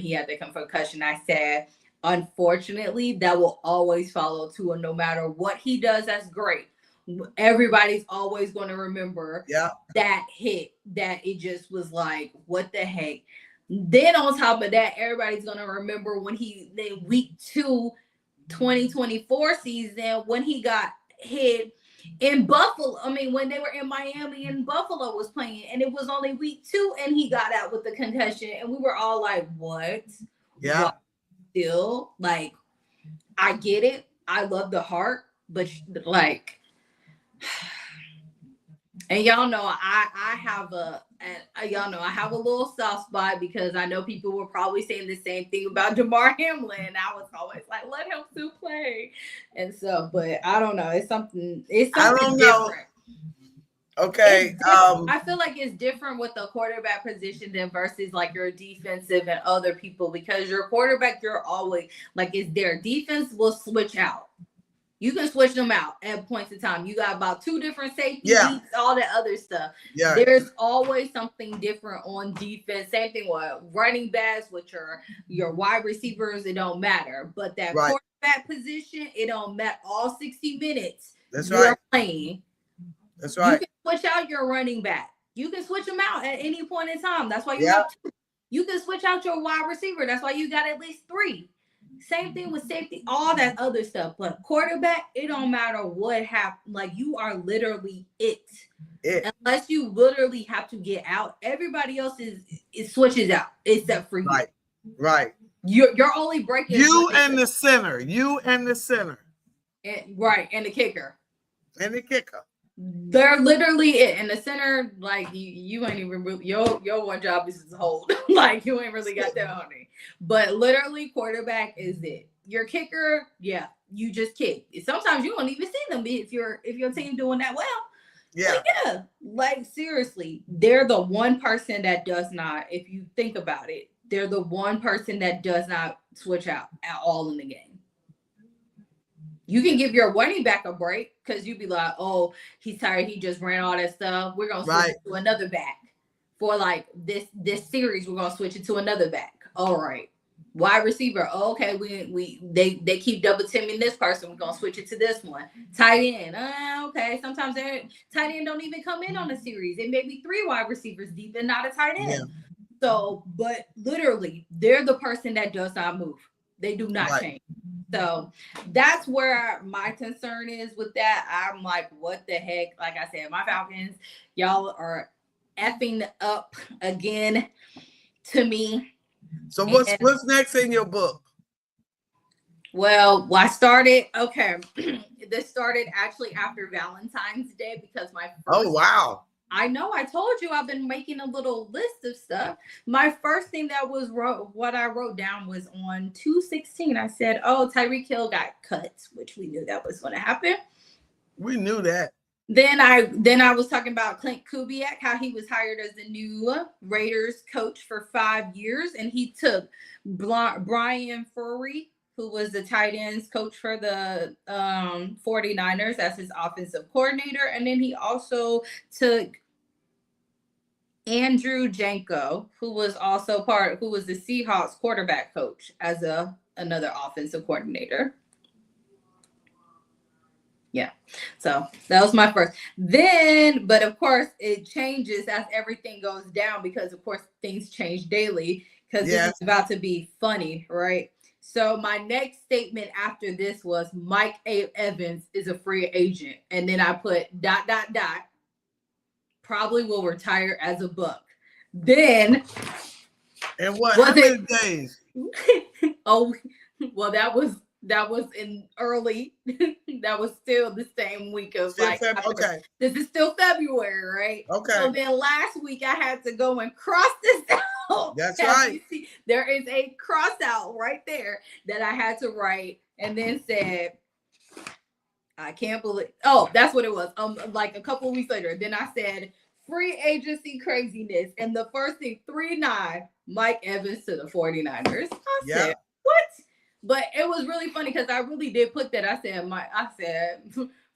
he had the concussion. I said, unfortunately, that will always follow Tua, no matter what he does. That's great. Everybody's always going to remember that hit. That it just was like, what the heck. Then on top of that, everybody's going to remember when in week 2, 2024 season, when he got hit in Buffalo. I mean, when they were in Miami and Buffalo was playing, and it was only week 2 and he got out with the concussion. And we were all like, what? Yeah. What? Still, like, I get it. I love the heart, but like, and y'all know I have a little soft spot because I know people were probably saying the same thing about Damar Hamlin. I was always like, let him still play. And so, but I don't know. It's something I don't know. Different. Okay. I feel like it's different with the quarterback position than versus like your defensive and other people, because your quarterback, you're always like, it's their defense will switch out. You can switch them out at points in time. You got about 2 different safety beats, all that other stuff. Yeah. There's always something different on defense. Same thing with running backs, with your wide receivers. It don't matter. But that quarterback position, it don't matter. All 60 minutes you're playing. That's right. You can switch out your running back. You can switch them out at any point in time. That's why you have 2. You can switch out your wide receiver. That's why you got at least 3. Same thing with safety, all that other stuff. But quarterback, it don't matter what happened. Like, you are literally it. Unless you literally have to get out. Everybody else it switches out except for you. Right. You're only breaking you and the center. And the kicker. And the kicker. They're literally it. And the center, like, you ain't even your one job is to hold. Like, you ain't really got that on it. But literally, quarterback is it. Your kicker, you just kick. Sometimes you don't even see them if your team doing that well. Yeah. Like seriously, they're the one person that does not, if you think about it, they're the one person that does not switch out at all in the game. You can give your running back a break because you'd be like, oh, he's tired. He just ran all that stuff. We're going to switch it to another back. For like this series, we're going to switch it to another back. All right. Wide receiver. Oh, okay. They keep double teaming this person. We're going to switch it to this one. Tight end. Okay. Sometimes tight end don't even come in on a series. It may be 3 wide receivers deep and not a tight end. Yeah. So, but literally, they're the person that does not move. They do not change. So that's where my concern is with that. I'm like, what the heck? Like I said, my Falcons, y'all are effing up again to me. So what's next in your book? Well, I started. Okay, this started actually after Valentine's Day because my first. Oh wow! I know. I told you I've been making a little list of stuff. My first thing that was what I wrote down was on 2/16. I said, "Oh, Tyreek Hill got cut," which we knew that was going to happen. We knew that. Then I was talking about Clint Kubiak, how he was hired as the new Raiders coach for 5 years, and he took Brian Furry, who was the tight ends coach for the 49ers, as his offensive coordinator, and then he also took Andrew Janko, who was the Seahawks quarterback coach, as another offensive coordinator. Yeah, so that was my first. Then, but of course, it changes as everything goes down, because of course things change daily, because this is about to be funny, right? So my next statement after this was Mike Evans is a free agent, and then I put ... probably will retire as a Buck. Then, and what? How many days? Oh, well, that was in early. That was still the same week of okay. This is still February, right? Okay. So then last week I had to go and cross this out. That's right. You see, there is a cross out right there that I had to write, and then said, I can't believe. Oh, that's what it was. Like a couple of weeks later, then I said free agency craziness, and the first thing 3-9 Mike Evans to the 49ers. I said, what? But it was really funny because I really did put that. I said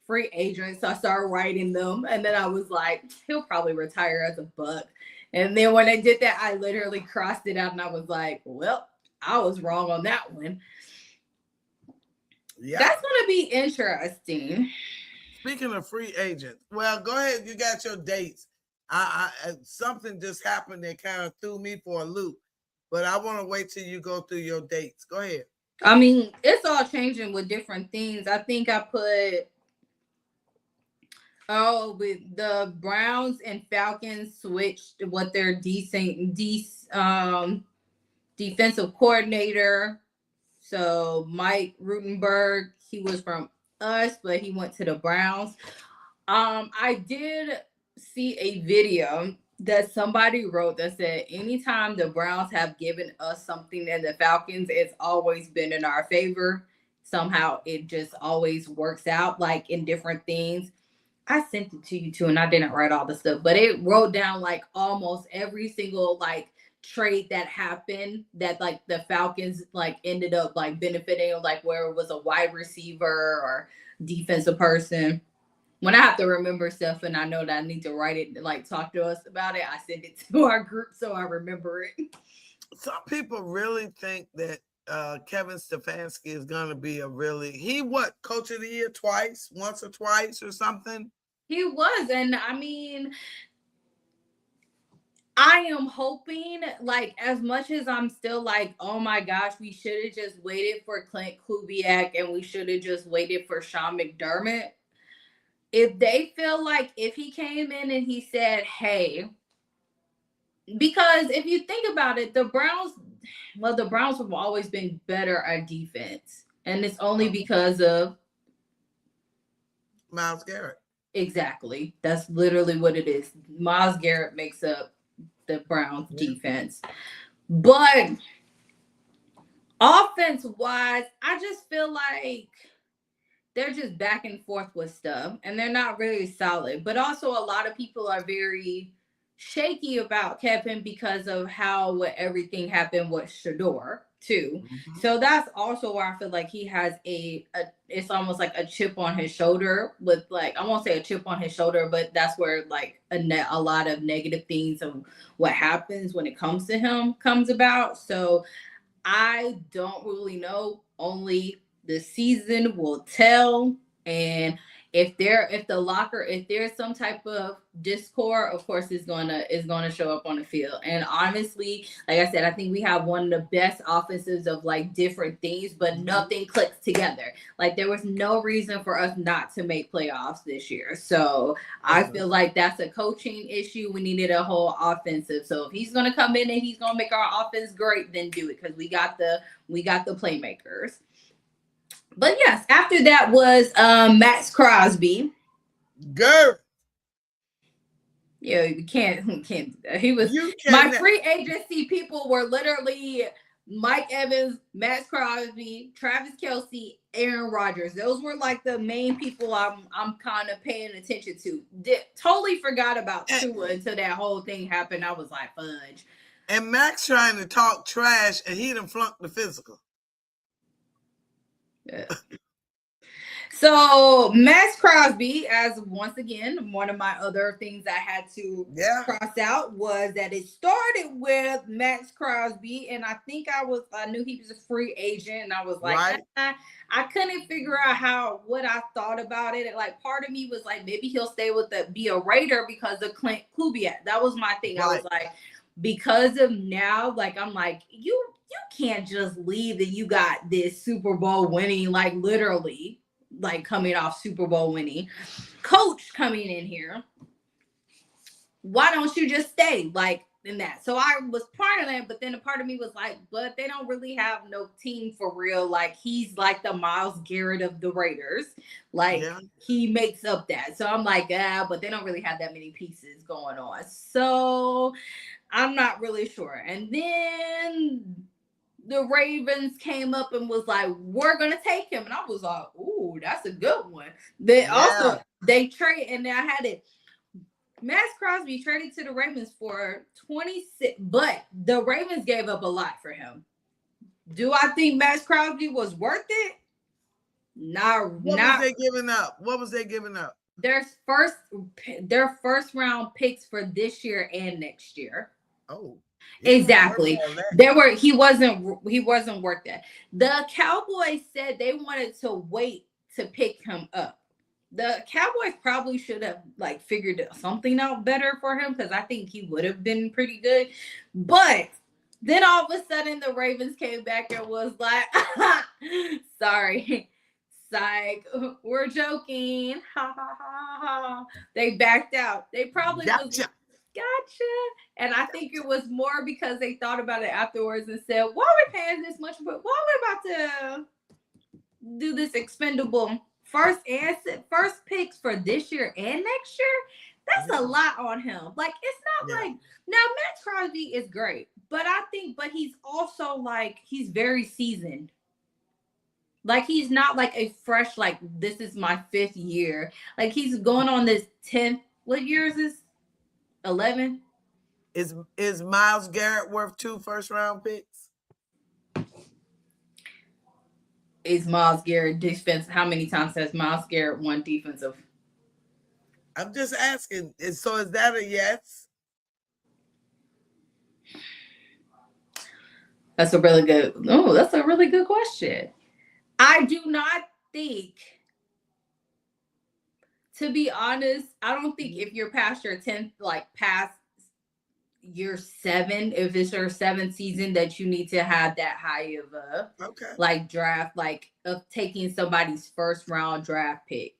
free agents. So I started writing them, and then I was like, he'll probably retire as a Buck. And then when I did that, I literally crossed it out, and I was like, well, I was wrong on that one. Yeah, that's gonna be interesting. Speaking of free agents, well, go ahead. You got your dates. I something just happened that kind of threw me for a loop, but I want to wait till you go through your dates. Go ahead. I mean, it's all changing with different things. I think I put with the Browns and Falcons switched what their defensive coordinator. So Mike Rutenberg, he was from us, but he went to the Browns. I did see a video that somebody wrote that said anytime the Browns have given us something and the Falcons, it's always been in our favor. Somehow it just always works out, like in different things. I sent it to you too, and I didn't write all the stuff, but it wrote down like almost every single like trade that happened that like the Falcons like ended up like benefiting, like where it was a wide receiver or defensive person. When I have to remember stuff and I know that I need to write it, like talk to us about it, I send it to our group so I remember it. Some people really think that Kevin Stefanski is going to be coach of the year once or twice or something? He was, and I mean, I am hoping, like, as much as I'm still like, oh my gosh, we should have just waited for Clint Kubiak and we should have just waited for Sean McDermott. If they feel like if he came in and he said, hey, because if you think about it, the Browns have always been better at defense. And it's only because of Myles Garrett. Exactly. That's literally what it is. Myles Garrett makes up the Browns defense. But offense-wise, I just feel like they're just back and forth with stuff, and they're not really solid. But also a lot of people are very shaky about Kevin because of how everything happened with Shador too. Mm-hmm. So that's also where I feel like he has it's almost like a chip on his shoulder with like, I won't say a chip on his shoulder, but that's where like a lot of negative things of what happens when it comes to him comes about. So I don't really know. Only the season will tell. And if there's some type of discord, of course it's gonna show up on the field. And honestly, like I said, I think we have one of the best offenses of like different things, but nothing clicks together. Like there was no reason for us not to make playoffs this year. So I feel like that's a coaching issue. We needed a whole offensive. So if he's gonna come in and he's gonna make our offense great, then do it, because we got the playmakers. But yes, after that was Max Crosby. Girl. Yeah, you can't. He was my free agency people were literally Mike Evans, Max Crosby, Travis Kelce, Aaron Rodgers. Those were like the main people I'm kind of paying attention to. Totally forgot about Tua until that whole thing happened. I was like, fudge. And Max trying to talk trash, and he done flunked the physical. Yeah. So Max Crosby, as once again, one of my other things I had to cross out was that it started with Max Crosby, and I think I knew he was a free agent, and I was like, I couldn't figure out what I thought about it. Like, part of me was like, maybe he'll stay be a Raider because of Clint Kubiak. That was my thing. I was like, because of now, like, I'm like, you can't just leave and you got this Super Bowl winning, like, literally, like, coming off Super Bowl winning coach coming in here. Why don't you just stay, like, in that? So I was part of that, but then a part of me was like, but they don't really have no team for real. Like, he's like the Myles Garrett of the Raiders. Like, he makes up that. So I'm like, but they don't really have that many pieces going on. So I'm not really sure. And then the Ravens came up and was like, we're going to take him. And I was like, ooh, that's a good one. Also, they trade, and I had it. Max Crosby traded to the Ravens for 26, but the Ravens gave up a lot for him. Do I think Max Crosby was worth it? What was they giving up? What was they giving up? Their first round picks for this year and next year. Oh. Exactly. He wasn't worth that. The Cowboys said they wanted to wait to pick him up. The Cowboys probably should have like figured something out better for him, because I think he would have been pretty good. But then all of a sudden the Ravens came back and was like, sorry, psych, we're joking. Ha ha ha ha. They backed out. They probably gotcha. And I think it was more because they thought about it afterwards and said, why are we paying this much? But why are we about to do this expendable first picks for this year and next year? That's a lot on him. Like, it's not like, now Max Crosby is great, but he's also like, he's very seasoned. Like, he's not like a fresh, like, this is my 5th year. Like, he's going on this 10th. What year is this? 11. Is Myles Garrett worth 2 first-round picks? Is Myles Garrett defense? How many times has Myles Garrett won defensive? I'm just asking. So is that a yes? That's a really good question. I do not think, to be honest, I don't think if you're past your 10th, like past year 7, if it's your 7th season, that you need to have that high of a like draft, like of taking somebody's first round draft pick.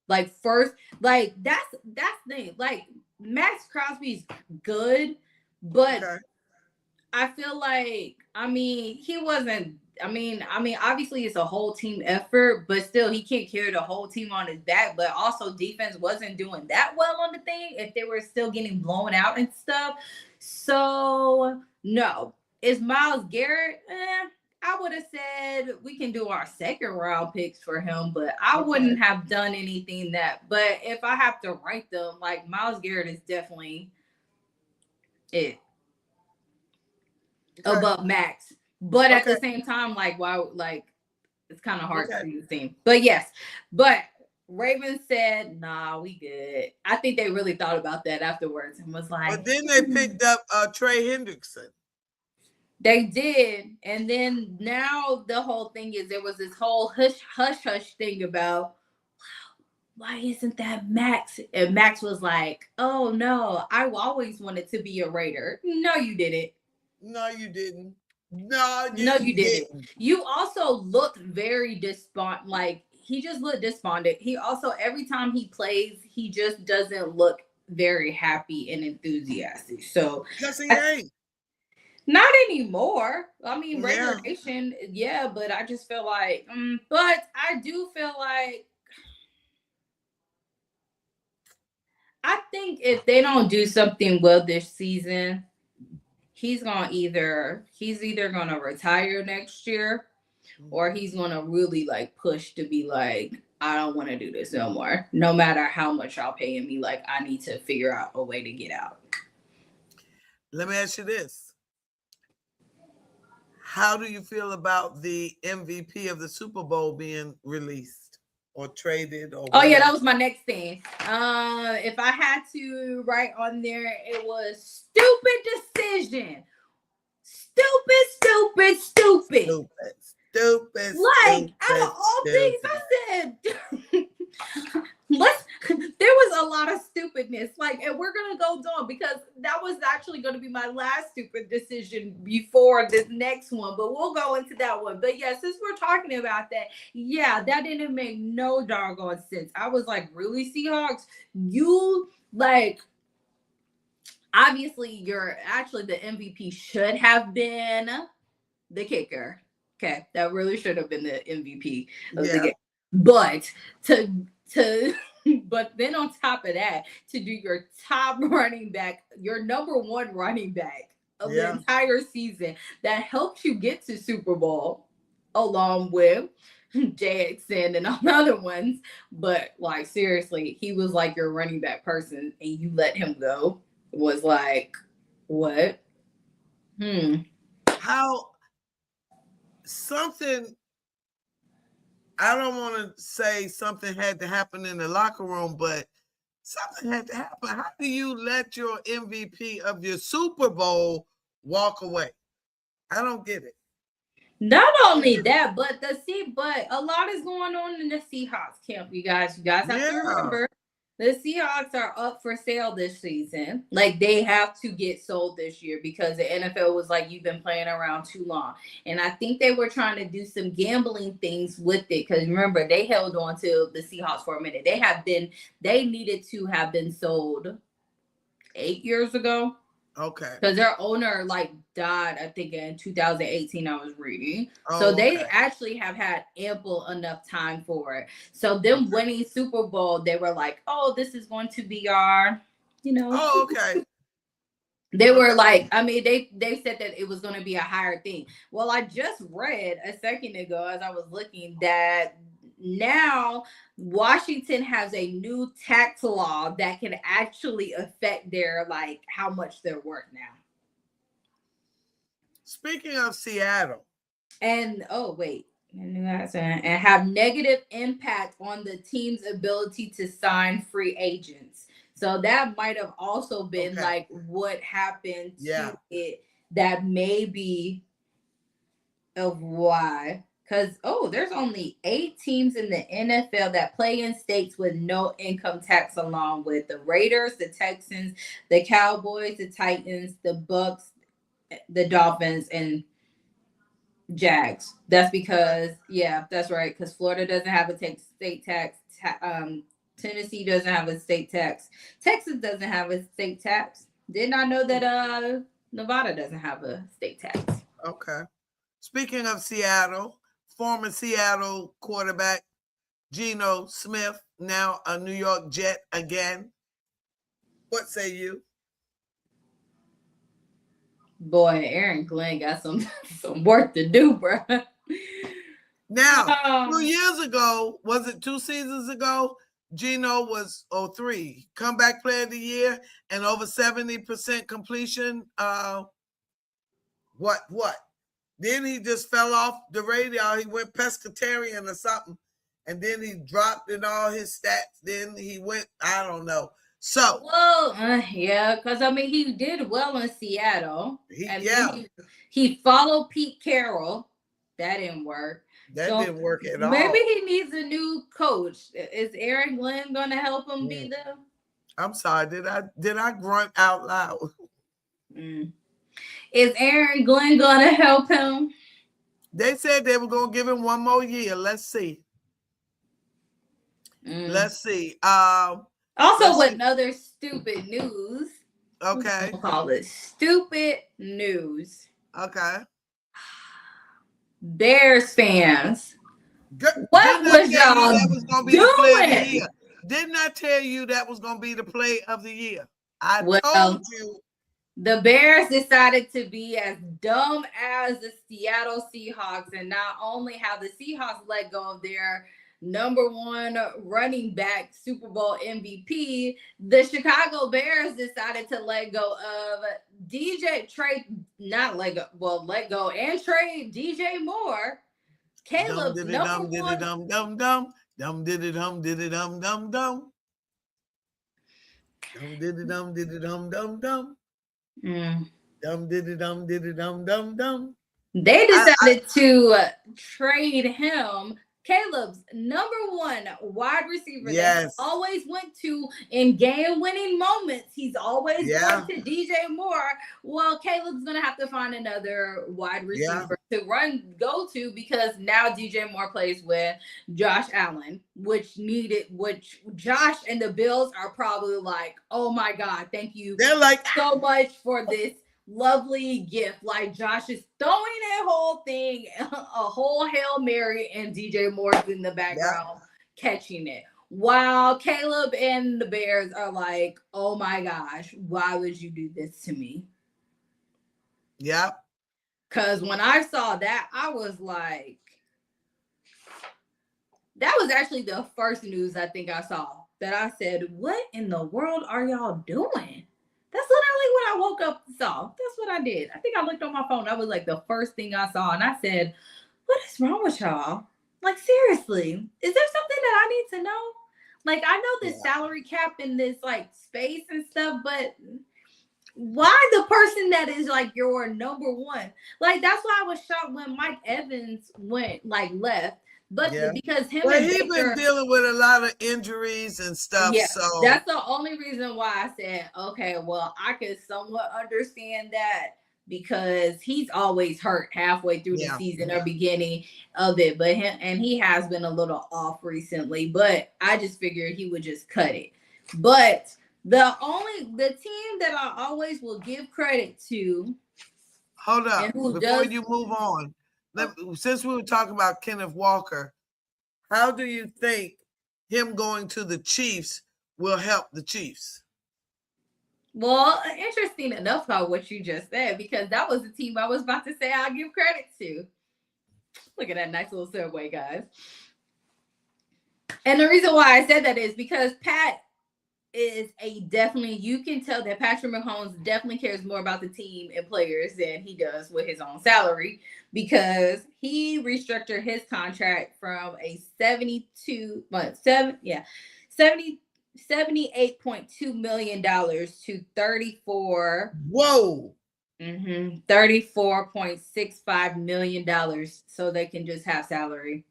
Like first, like that's the thing. Like, Max Crosby's good, but I feel like, he wasn't. Obviously it's a whole team effort, but still he can't carry the whole team on his back. But also defense wasn't doing that well on the thing if they were still getting blown out and stuff. So no. Is Myles Garrett? I would have said we can do our 2nd round picks for him, but I wouldn't have done anything that. But if I have to rank them, like, Myles Garrett is definitely it above Max. But at the same time, like, wow, like, it's kind of hard to see the team. But yes, Ravens said, nah, we good. I think they really thought about that afterwards and was like. But then they picked up Trey Hendrickson. They did. And then now the whole thing is there was this whole hush thing about, why isn't that Max? And Max was like, oh, no, I always wanted to be a Raider. No, you didn't. No, you didn't. No, you didn't. You also looked very despondent. Like, he just looked despondent. He also, every time he plays, he just doesn't look very happy and enthusiastic. So, yes, he ain't. Not anymore. Raider Nation, but I just feel like, but I do feel like, I think if they don't do something well this season, he's either gonna retire next year, or he's gonna really like push to be like, I don't want to do this no more. No matter how much y'all paying me, like I need to figure out a way to get out. Let me ask you this. How do you feel about the MVP of the Super Bowl being released or traded or whatever? Oh yeah, that was my next thing. If I had to write on there, it was stupid decision. Stupid. Like, out of all things, I said, there was a lot of stupidness. Like, and we're gonna go on because that was actually going to be my last stupid decision before this next one. But we'll go into that one. But yeah, since we're talking about that, yeah, that didn't make no doggone sense. I was like, really, Seahawks? You like? Obviously, you're actually the MVP should have been the kicker. Okay, that really should have been the MVP of the game. But but then on top of that, to do your top running back, your number one running back of the entire season that helped you get to Super Bowl, along with JXN and all the other ones. But like seriously, he was like your running back person, and you let him go. Was like, what? How something, I don't want to say something had to happen in the locker room, but something had to happen. How do you let your MVP of your Super Bowl walk away? I don't get it. Not only that, but a lot is going on in the Seahawks camp, you guys. You guys have to remember, the Seahawks are up for sale this season. Like, they have to get sold this year because the NFL was like, you've been playing around too long. And I think they were trying to do some gambling things with it. Because remember, they held on to the Seahawks for a minute. They needed to have been sold 8 years ago. Okay. Because their owner like died, I think in 2018, I was reading. So they actually have had ample enough time for it. So them winning Super Bowl, they were like, oh, this is going to be our, Oh, okay. They were like, I mean, they said that it was going to be a higher thing. Well, I just read a second ago as I was looking that now Washington has a new tax law that can actually affect their, like, how much they're worth now. Speaking of Seattle. And and have negative impact on the team's ability to sign free agents. So that might have also been like what happened to it, that maybe of why. Because, there's only 8 teams in the NFL that play in states with no income tax, along with the Raiders, the Texans, the Cowboys, the Titans, the Bucks, the Dolphins, and Jags. That's because, that's right, because Florida doesn't have a state tax. Tennessee doesn't have a state tax. Texas doesn't have a state tax. Did not know that Nevada doesn't have a state tax. Okay. Speaking of Seattle, former Seattle quarterback Geno Smith, now a New York Jet again. What say you? Boy, Aaron Glenn got some work to do, bro. Now, 2 years ago, was it 2 seasons ago? Geno was 3 comeback player of the year and over 70% completion. What? Then he just fell off the radar. He went pescatarian or something, and then he dropped in all his stats. Then he went, I don't know. So, because I mean, he did well in Seattle. He followed Pete Carroll. That didn't work. Didn't work at all. Maybe he needs a new coach. Is Aaron Glenn going to help him be the? I'm sorry. Did I grunt out loud? Is Aaron Glenn going to help him? They said they were going to give him 1 more year. Let's see. Let's see. Also, with another stupid news. Okay. We'll call it stupid news. Okay. Bears fans. What was y'all doing? Didn't I tell you that was going to be the play of the year? I told you The Bears decided to be as dumb as the Seattle Seahawks, and not only have the Seahawks let go of their number one running back, Super Bowl MVP, the Chicago Bears decided to let go of let go and trade DJ Moore, Caleb's number one. Dum diddy dum diddy dum dum dum. Dum diddy dum diddy dum dum dum. Dum diddy dum diddy dum dum dum. They decided to trade him, Caleb's number one wide receiver that he always went to in game-winning moments. He's always going to DJ Moore. Well, Caleb's going to have to find another wide receiver to go to, because now DJ Moore plays with Josh Allen, which Josh and the Bills are probably like, oh my God, thank you so much for this lovely gift. Like, Josh is throwing that whole thing, a whole Hail Mary, and DJ Moore's in the background catching it. While Caleb and the Bears are like, oh my gosh, why would you do this to me? Yeah. Because when I saw that, I was like, that was actually the first news I think I saw that I said, what in the world are y'all doing? That's literally what I woke up and saw. That's what I did. I think I looked on my phone. That was like the first thing I saw. And I said, what is wrong with y'all? Like, seriously, is there something that I need to know? Like, I know this salary cap and this like space and stuff, but why the person that is like your number one? Like, that's why I was shocked when Mike Evans left. But because he's been dealing with a lot of injuries and stuff. Yeah, so that's the only reason why I said, okay, well, I could somewhat understand that, because he's always hurt halfway through the season or beginning of it. But he has been a little off recently, but I just figured he would just cut it. But the team that I always will give credit to. Hold up, before you move on. Since we were talking about Kenneth Walker, how do you think him going to the Chiefs will help the Chiefs? Well, interesting enough about what you just said, because that was the team I was about to say I'll give credit to. Look at that nice little segue, guys. And the reason why I said that is because Pat is you can tell that Patrick Mahomes definitely cares more about the team and players than he does with his own salary, because he restructured his contract from a $78.2 million to $34.65 million, so they can just have salary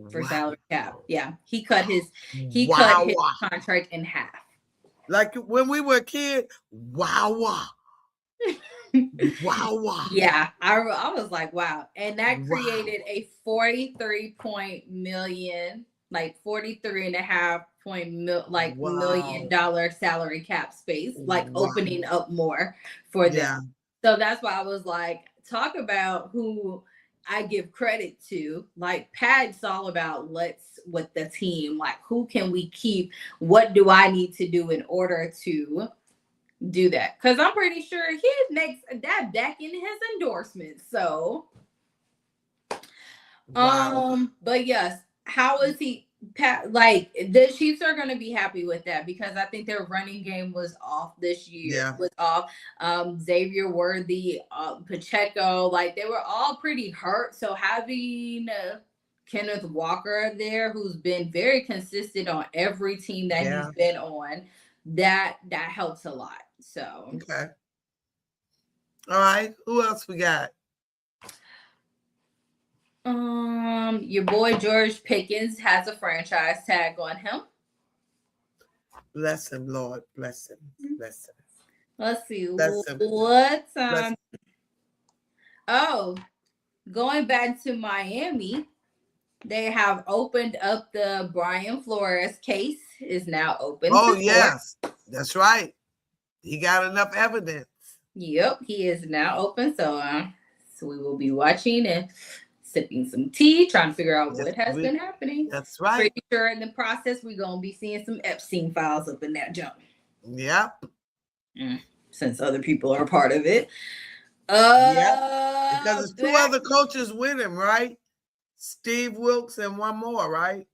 for salary cap. Yeah, he cut his contract in half. Like when we were a kid, wow. Yeah, I was like, wow. And that created a $43.5 million salary cap space, opening up more for them. So that's why I was like, talk about who I give credit to. Like, Pat's all about with the team, like, who can we keep? What do I need to do in order to do that? Because I'm pretty sure he makes that back in his endorsement. So, but yes, how is he? Pat, like, the Chiefs are going to be happy with that, because I think their running game was off this year. Was off. Xavier Worthy, Pacheco, like, they were all pretty hurt. So having Kenneth Walker there, who's been very consistent on every team that he's been on, that helps a lot. So okay. All right. Who else we got? Your boy George Pickens has a franchise tag on him. Bless him, Lord. Bless him. Bless him. Let's see. What? Going back to Miami, they have opened up the Brian Flores case. Is now open. Oh, yes. That's right. He got enough evidence. Yep, he is now open. So we will be watching and sipping some tea, trying to figure out what has been happening. That's right. Pretty sure in the process, we're going to be seeing some Epstein files up in that junk. Yep. since other people are part of it. Because it's two other coaches with him, right? Steve Wilkes and one more, right?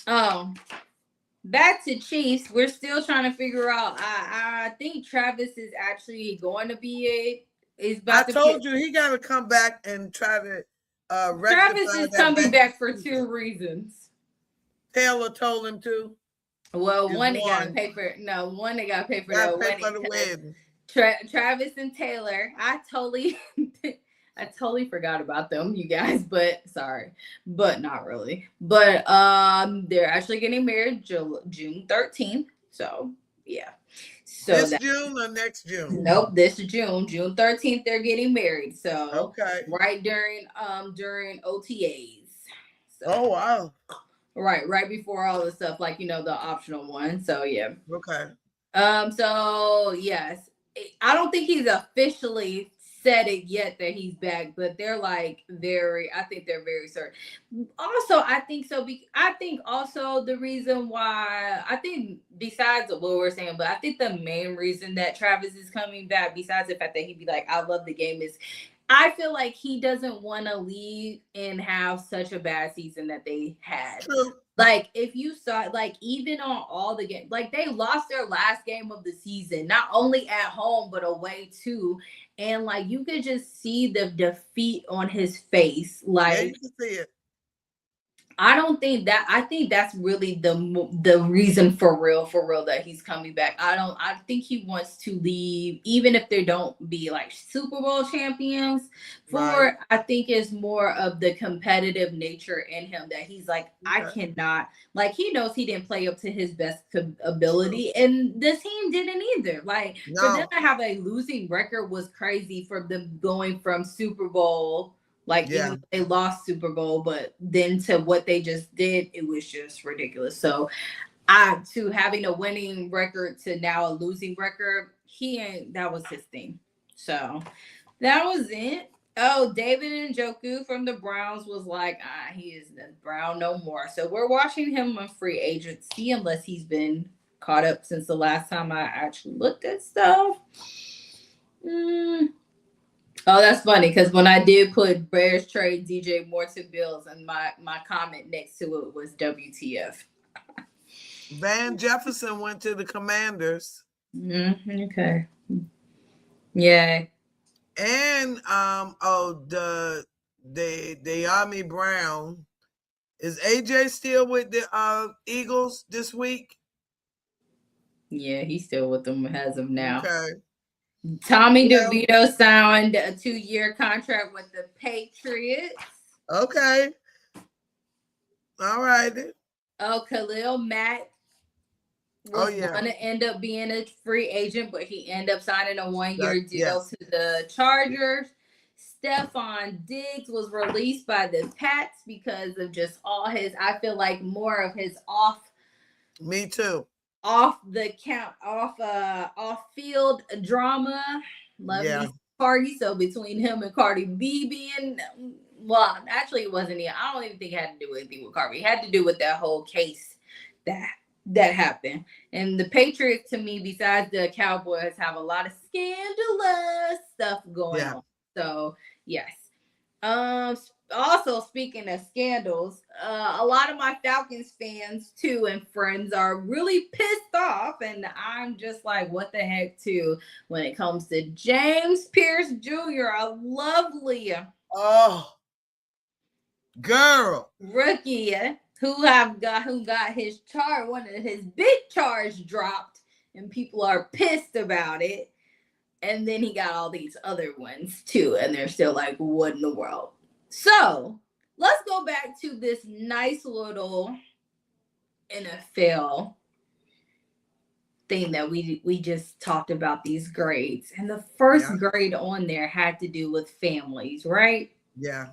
Oh, back to Chiefs. We're still trying to figure out. I think Travis is actually going to be I told you he got to come back and try to rectify Travis is that coming back for two reasons. Taylor told him to. Well, one they got to pay for. No, one they got to pay for the wedding. Travis and Taylor. I totally forgot about them, you guys. But sorry, but not really. But they're actually getting married June 13th. So yeah. So this June or next June? Nope, this June. June 13th, they're getting married. So okay, right during OTAs. So, oh wow. Right before all the stuff, like the optional one. So yeah. Okay. So yes, I don't think he's officially said it yet that he's back, but they're like I think they're very certain. Also, I think so. I think also the reason why, I think besides what we're saying, but I think the main reason that Travis is coming back, besides the fact that he'd be like, I love the game, is I feel like he doesn't want to leave and have such a bad season that they had. True. Like, if you saw, like, even on all the games, like, they lost their last game of the season, not only at home, but away, too. And, like, you could just see the defeat on his face. Like, yeah, you can see it. I think that's really the reason for real that he's coming back. I think he wants to leave, even if they don't be like Super Bowl champions. Right. I think it's more of the competitive nature in him that he's like, I cannot, like, he knows he didn't play up to his best ability, and the team didn't either. Like, for them to have a losing record was crazy, for them going from Super Bowl, like, even they lost Super Bowl, but then to what they just did, it was just ridiculous. So to having a winning record to now a losing record, that was his thing. So that was it. Oh, David Njoku from the Browns was like, he is the Brown no more. So we're watching him on free agency, unless he's been caught up since the last time I actually looked at stuff. Oh, that's funny, because when I did put Bears trade DJ Moore to Bills, and my comment next to it was WTF. Van Jefferson went to the Commanders. Okay. Yeah. And the Army Brown. Is AJ still with the Eagles this week? Yeah, he's still with them as of now. Okay. Tommy DeVito signed a 2-year contract with the Patriots. Okay. All right. Oh, Khalil Mack was going to end up being a free agent, but he ended up signing a 1-year deal to the Chargers. Stephon Diggs was released by the Pats because of just all his, I feel like, more of his off. Me too. Off field drama. Love me Cardi. So between him and Cardi B being, well, actually it wasn't. I don't even think it had to do anything with Cardi. It had to do with that whole case that happened. And the Patriots, to me, besides the Cowboys, have a lot of scandalous stuff going on. So yes. Also, speaking of scandals, a lot of my Falcons fans too and friends are really pissed off, and I'm just like, what the heck too, when it comes to James Pierce Jr., a lovely girl rookie who got his one of his big charge dropped, and people are pissed about it. And then he got all these other ones too, and they're still like, what in the world? So let's go back to this nice little NFL thing that we just talked about, these grades. And the first grade on there had to do with families, right? Yeah.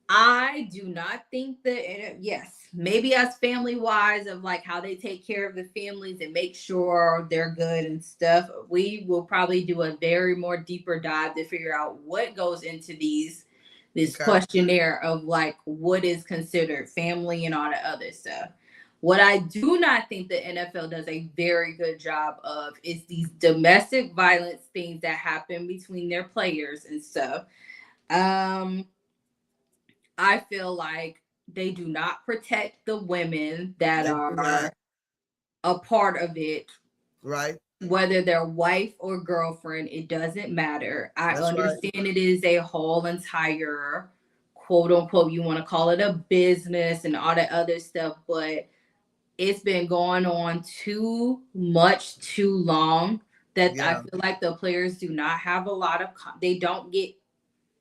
I do not think that, yes, maybe as family wise of like how they take care of the families and make sure they're good and stuff, we will probably do a very more deeper dive to figure out what goes into this questionnaire of like what is considered family and all the other stuff. What I do not think the NFL does a very good job of is these domestic violence things that happen between their players and stuff. I feel like they do not protect the women that are a part of it. Right. Whether they're wife or girlfriend, it doesn't matter. I That's understand it is a whole entire quote unquote, you want to call it a business and all that other stuff, but it's been going on too much, too long that I feel like the players do not have a lot of, they don't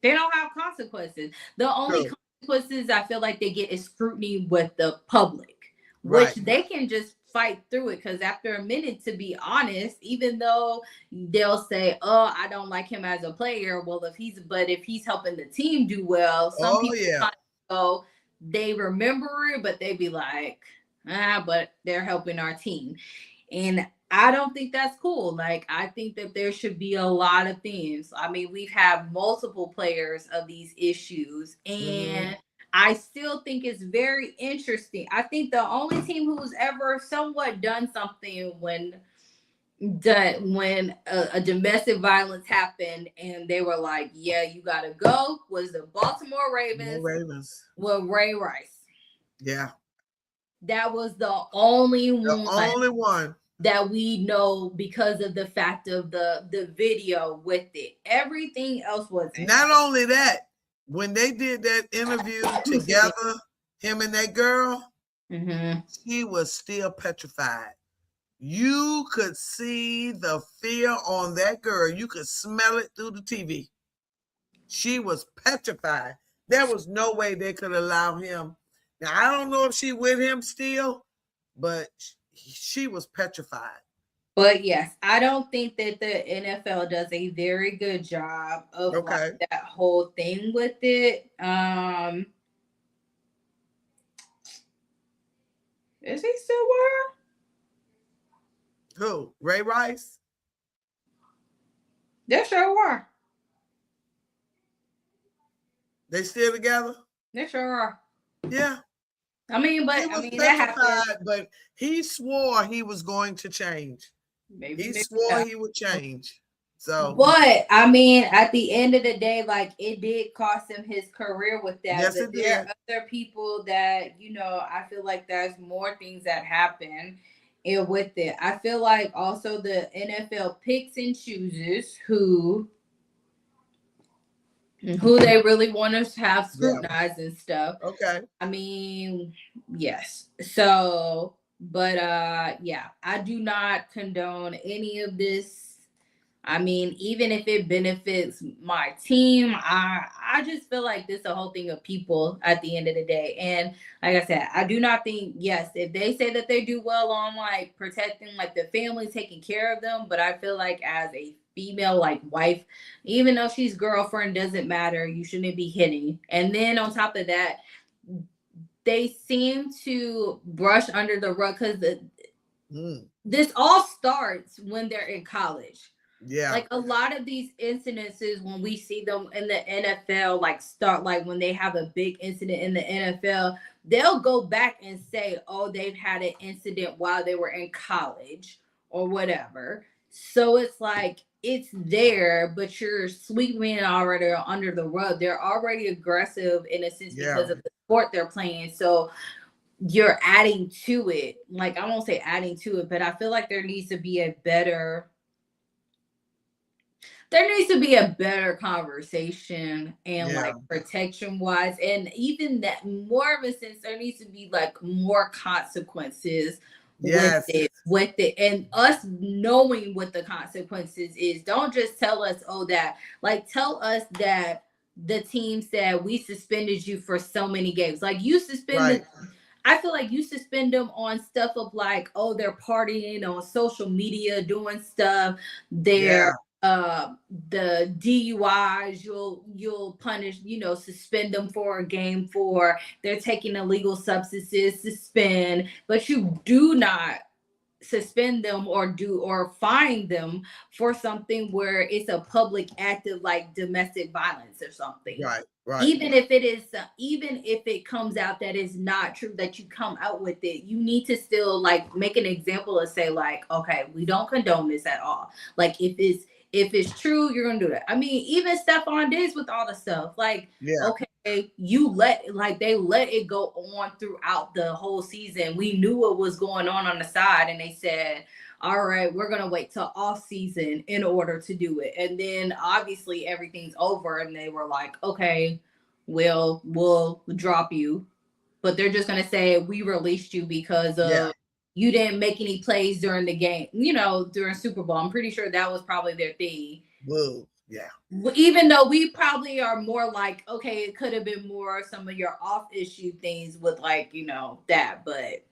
have consequences. The only consequences I feel like they get is scrutiny with the public, which they can just fight through it. Because after a minute, to be honest, even though they'll say, "Oh, I don't like him as a player," well, if he's helping the team do well, some people they remember it, but they be like, but they're helping our team, and I don't think that's cool. Like, I think that there should be a lot of things. I mean, we've had multiple players of these issues, and I still think it's very interesting. I think the only team who's ever somewhat done something when a domestic violence happened and they were like, yeah, you gotta go, was the Baltimore Ravens. With Ray Rice. Yeah. That was the only one that we know because of the fact of the video with it. Everything else wasn't. Not only that, when they did that interview together, him and that girl, she was still petrified. You could see the fear on that girl. You could smell it through the TV. She was petrified. There was no way they could allow him. Now, I don't know if she with him still, but she was petrified. But yes, I don't think that the NFL does a very good job of like that whole thing with it. Is he still where? Who? Ray Rice? They sure were. They still together? They sure are. Yeah. I mean, but that happened. But he swore he was going to change. He swore he would change. So, but I mean, at the end of the day, like, it did cost him his career with that. Yes, but it there did. are other people that, I feel like there's more things that happen with it. I feel like also the NFL picks and chooses who they really want to have scrutinized and stuff. Okay. I mean, yes. So, but yeah, I do not condone any of this. I mean, even if it benefits my team, I just feel like this is a whole thing of people at the end of the day. And like I said, I do not think, yes, if they say that they do well on like protecting like the family, taking care of them, but I feel like as a female like wife, even though she's girlfriend, doesn't matter, you shouldn't be hitting. And then on top of that, they seem to brush under the rug because this all starts when they're in college. Yeah. Like a lot of these incidences, when we see them in the NFL, like start like when they have a big incident in the NFL, they'll go back and say, oh, they've had an incident while they were in college or whatever. So it's like it's there, but you're sweeping it already under the rug. They're already aggressive in a sense because of the sport they're playing. So you're adding to it. Like, I won't say adding to it, but I feel like there needs to be a better conversation and like protection wise, and even that more of a sense there needs to be like more consequences with it and us knowing what the consequences is. Don't just tell us, oh, that, like, tell us that the team said we suspended you for so many games. Like, you suspended I feel like you suspend them on stuff of like, oh, they're partying on social media, doing stuff. They're the DUIs, you'll punish, suspend them for a game for they're taking illegal substances, suspend, but you do not suspend them or fine them for something where it's a public act of like domestic violence or something. Right. Even if it is, even if it comes out that is not true, that you come out with it, you need to still like make an example and say like, okay, we don't condone this at all. Like if it's true, you're gonna do that. I mean, even Stephon Diggs with all the stuff, like, okay, they let it go on throughout the whole season. We knew what was going on the side, and they said, all right, we're gonna wait till off season in order to do it. And then obviously everything's over, and they were like, okay, we'll drop you, but they're just gonna say we released you because of you didn't make any plays during the game, during Super Bowl. I'm pretty sure that was probably their thing. Whoa, yeah. Even though we probably are more like, okay, it could have been more some of your off issue things with like, that, but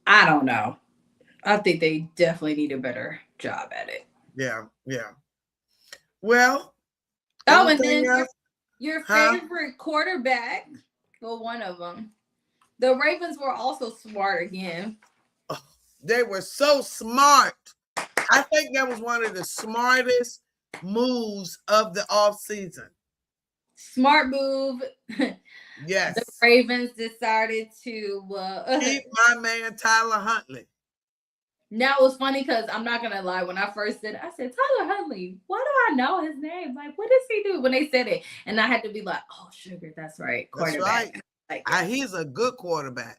I don't know. I think they definitely need a better job at it. Yeah. Well, and then your favorite quarterback, well, one of them. The Ravens were also smart again. Oh, they were so smart. I think that was one of the smartest moves of the offseason. Smart move. Yes. The Ravens decided to keep my man Tyler Huntley. Now it was funny because I'm not gonna lie. When I first said, I said Tyler Huntley. Why do I know his name? Like, what does he do? When they said it, and I had to be like, oh, sugar, that's right, quarterback. That's right. He's a good quarterback.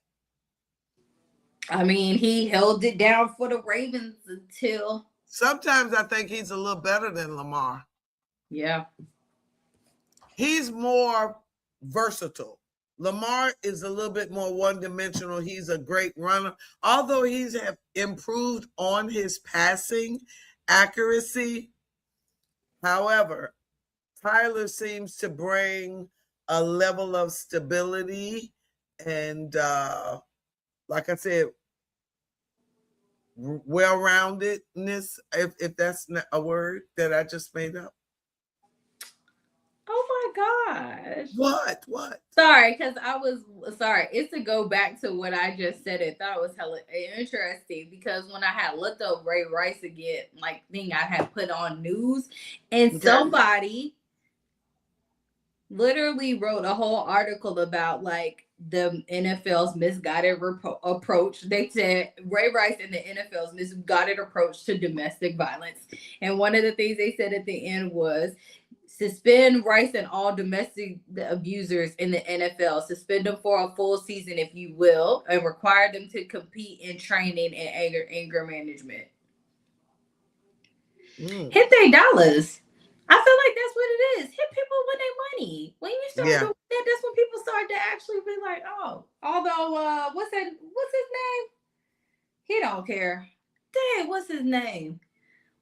I mean, he held it down for the Ravens until. Sometimes I think he's a little better than Lamar. Yeah. He's more versatile. Lamar is a little bit more one-dimensional. He's a great runner. Although he's have improved on his passing accuracy, however, Tyler seems to bring a level of stability and, like I said, well-roundedness, if that's not a word that I just made up. Oh my gosh. What? Sorry, because I was sorry. It's to go back to what I just said. I thought it was hella interesting because when I had looked up Ray Rice again, like thing I had put on news, and somebody literally wrote a whole article about like the NFL's misguided approach. They said Ray Rice and the NFL's misguided approach to domestic violence. And one of the things they said at the end was, suspend Rice and all domestic abusers in the NFL. Suspend them for a full season, if you will, and require them to compete in training and anger management. Hit their dollars. I feel like that's what it is. Hit people with their money. When you start doing that, that's when people start to actually be like, oh. Although, what's his name? He don't care. Dang, what's his name?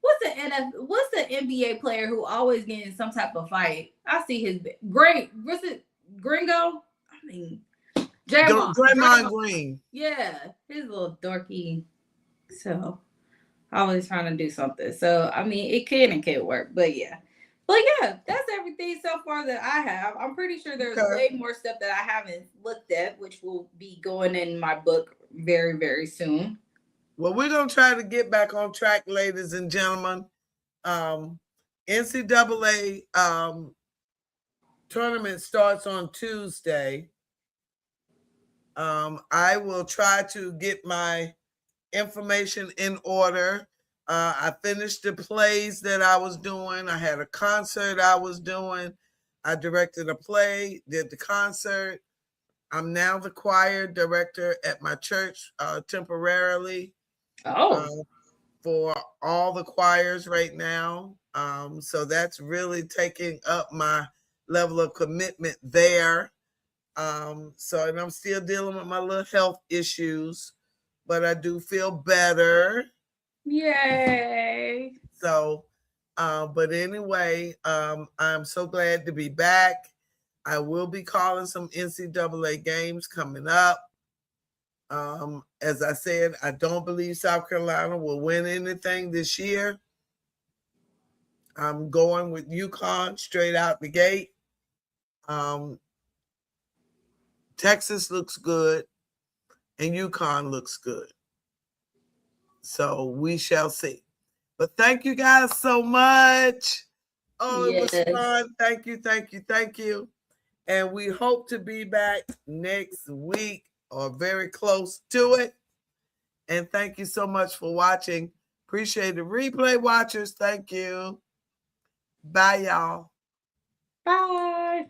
What's the NBA player who always get in some type of fight? I see his what's it, Gringo? I mean, Draymond Green. Yeah, his little dorky. So, always trying to do something. So, I mean, it can and can't work, but yeah. But yeah, that's everything so far that I have. I'm pretty sure there's way more stuff that I haven't looked at, which will be going in my book very, very soon. Well, we're going to try to get back on track, ladies and gentlemen. NCAA tournament starts on Tuesday. I will try to get my information in order. I finished the plays that I was doing. I had a concert I was doing. I directed a play, did the concert. I'm now the choir director at my church temporarily. For all the choirs right now. So that's really taking up my level of commitment there. And I'm still dealing with my little health issues, but I do feel better. Yay. So, but anyway, I'm so glad to be back. I will be calling some NCAA games coming up. As I said, I don't believe South Carolina will win anything this year. I'm going with UConn straight out the gate. Texas looks good. and UConn looks good. So we shall see. But thank you guys so much. Oh, it was fun. Thank you, thank you, thank you. And we hope to be back next week or very close to it. And thank you so much for watching. Appreciate the replay watchers. Thank you. Bye, y'all. Bye.